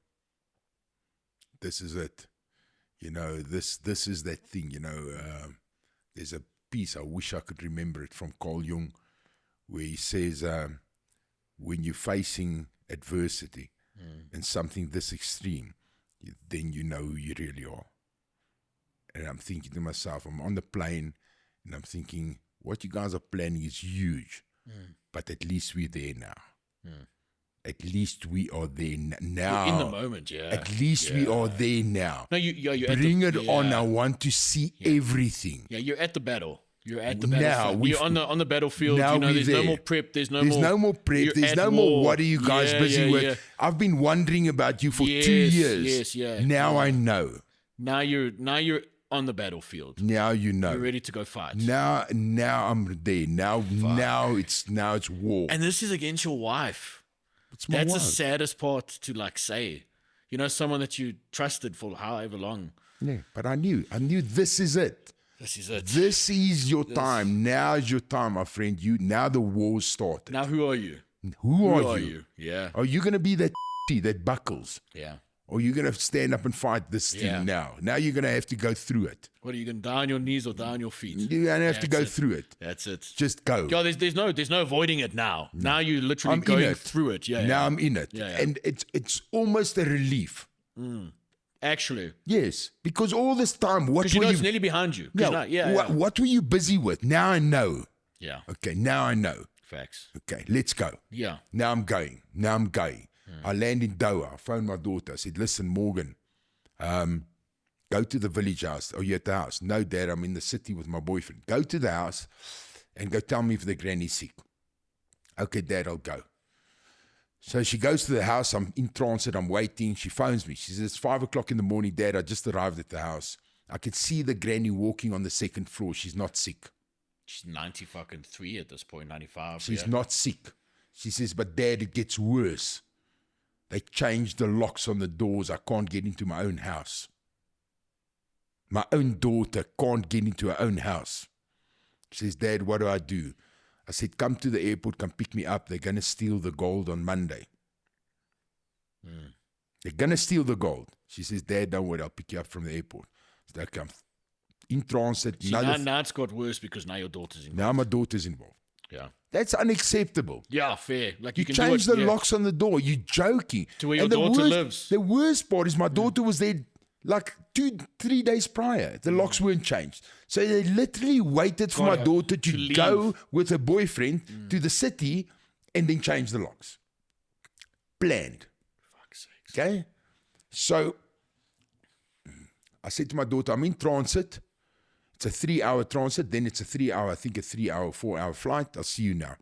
"This is it." You know, this is that thing. You know, there's a piece. I wish I could remember it from Carl Jung, where he says, "When you're facing adversity and something this extreme, then you know who you really are." And I'm thinking to myself, I'm on the plane, and I'm thinking, what you guys are planning is huge, but at least we're there now. At least we are there now. You're in the moment, yeah. At least we are there now. No, you're Bring at it on. I want to see everything. Yeah, you're at the battle. You're at the Now, battlefield. You're on the battlefield. now You know, we're there's no there. more prep. There's no more prep. you're There's at no more. war. What are you guys busy with? Yeah. I've been wondering about you for 2 years. Now I know. Now you're on the battlefield. Now you know. You're ready to go fight. Now I'm there. Now it's war. And this is against your wife. It's my That's the wife. saddest part to like say. You know, someone that you trusted for however long. Yeah, but I knew this is it. This is it. This is your time. Now is your time, my friend. Now the war started. Now who are you? Who are you? Yeah. Are you going to be that that buckles? Yeah. Or are you going to stand up and fight this thing now? Now you're going to have to go through it. What are you going to die on your knees or die on your feet? You're going to have to go through it. That's it. Just go. Yeah, there's no avoiding it now. Now you're literally going through it. Yeah. Now I'm in it. Yeah. And it's almost a relief. Actually. Yes. Because all this time, what Because were you know you... it's nearly behind you. No, what were you busy with? Now I know. Yeah. Okay, now I know. Facts. Okay, let's go. Yeah. Now I'm going. I land in Doha. I phoned my daughter. I said, listen, Morgan, go to the village house. Are you at the house? No, Dad, I'm in the city with my boyfriend. Go to the house and go tell me if the granny's sick. Okay, Dad, I'll go. So she goes to the house. I'm in transit. I'm waiting. She phones me. She says, it's 5 o'clock in the morning, Dad. I just arrived at the house. I could see the granny walking on the second floor. She's not sick. She's 93 at this point, 95. She's not sick. She says, but Dad, it gets worse. They changed the locks on the doors. I can't get into my own house. My own daughter can't get into her own house. She says, Dad, what do I do? I said, come to the airport, come pick me up. They're going to steal the gold on Monday. They're going to steal the gold. She says, Dad, don't worry, I'll pick you up from the airport. So I come in transit. See, now it's got worse because now your daughter's involved. Now my daughter's involved. Yeah. That's unacceptable. Yeah, fair. Like You can change do it, the locks on the door. You're joking. To where your daughter lives. The worst part is my daughter was there like 2-3 days prior. The locks weren't changed. So they literally waited for my daughter to go with her boyfriend to the city and then change the locks. Planned. Fuck's sakes. Okay? So I said to my daughter, I'm in transit. It's a 3-hour transit. Then it's a 3-hour, I think a 3-hour, 4-hour flight. I'll see you now.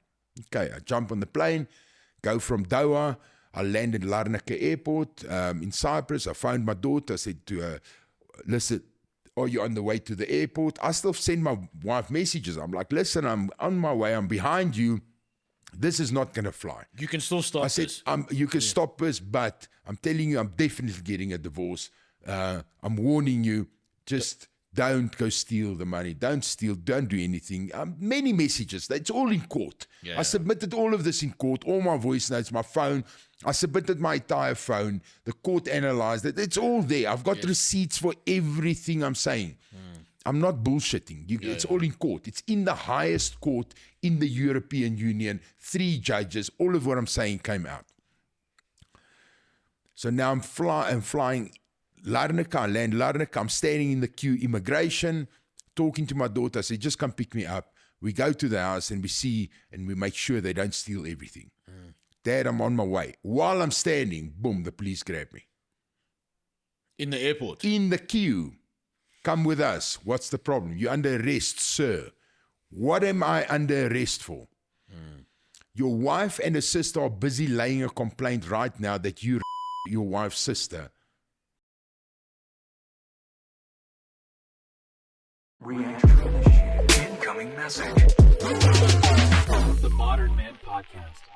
Okay, I jump on the plane, go from Doha. I land in Larnaca Airport in Cyprus. I phoned my daughter. I said to her, listen, are you on the way to the airport? I still send my wife messages. I'm like, listen, I'm on my way. I'm behind you. This is not going to fly. You can still stop this. I said, you can stop this, but I'm telling you, I'm definitely getting a divorce. I'm warning you, just don't go steal the money, don't steal, don't do anything. Many messages, it's all in court. Yeah. I submitted all of this in court, all my voice notes, my phone. I submitted my entire phone. The court analyzed it. It's all there. I've got receipts for everything I'm saying. I'm not bullshitting. It's all in court. It's in the highest court in the European Union. 3 judges. All of what I'm saying came out. So now I'm flying Larnaca, I land Larnaca. I'm standing in the queue, immigration, talking to my daughter. I say, just come pick me up. We go to the house and we see and we make sure they don't steal everything. Dad, I'm on my way. While I'm standing, boom, the police grab me. In the airport? In the queue. Come with us. What's the problem? You're under arrest, sir. What am I under arrest for? Your wife and her sister are busy laying a complaint right now that you your wife's sister. Re-entry initiated. Incoming message. The Modern Man Podcast.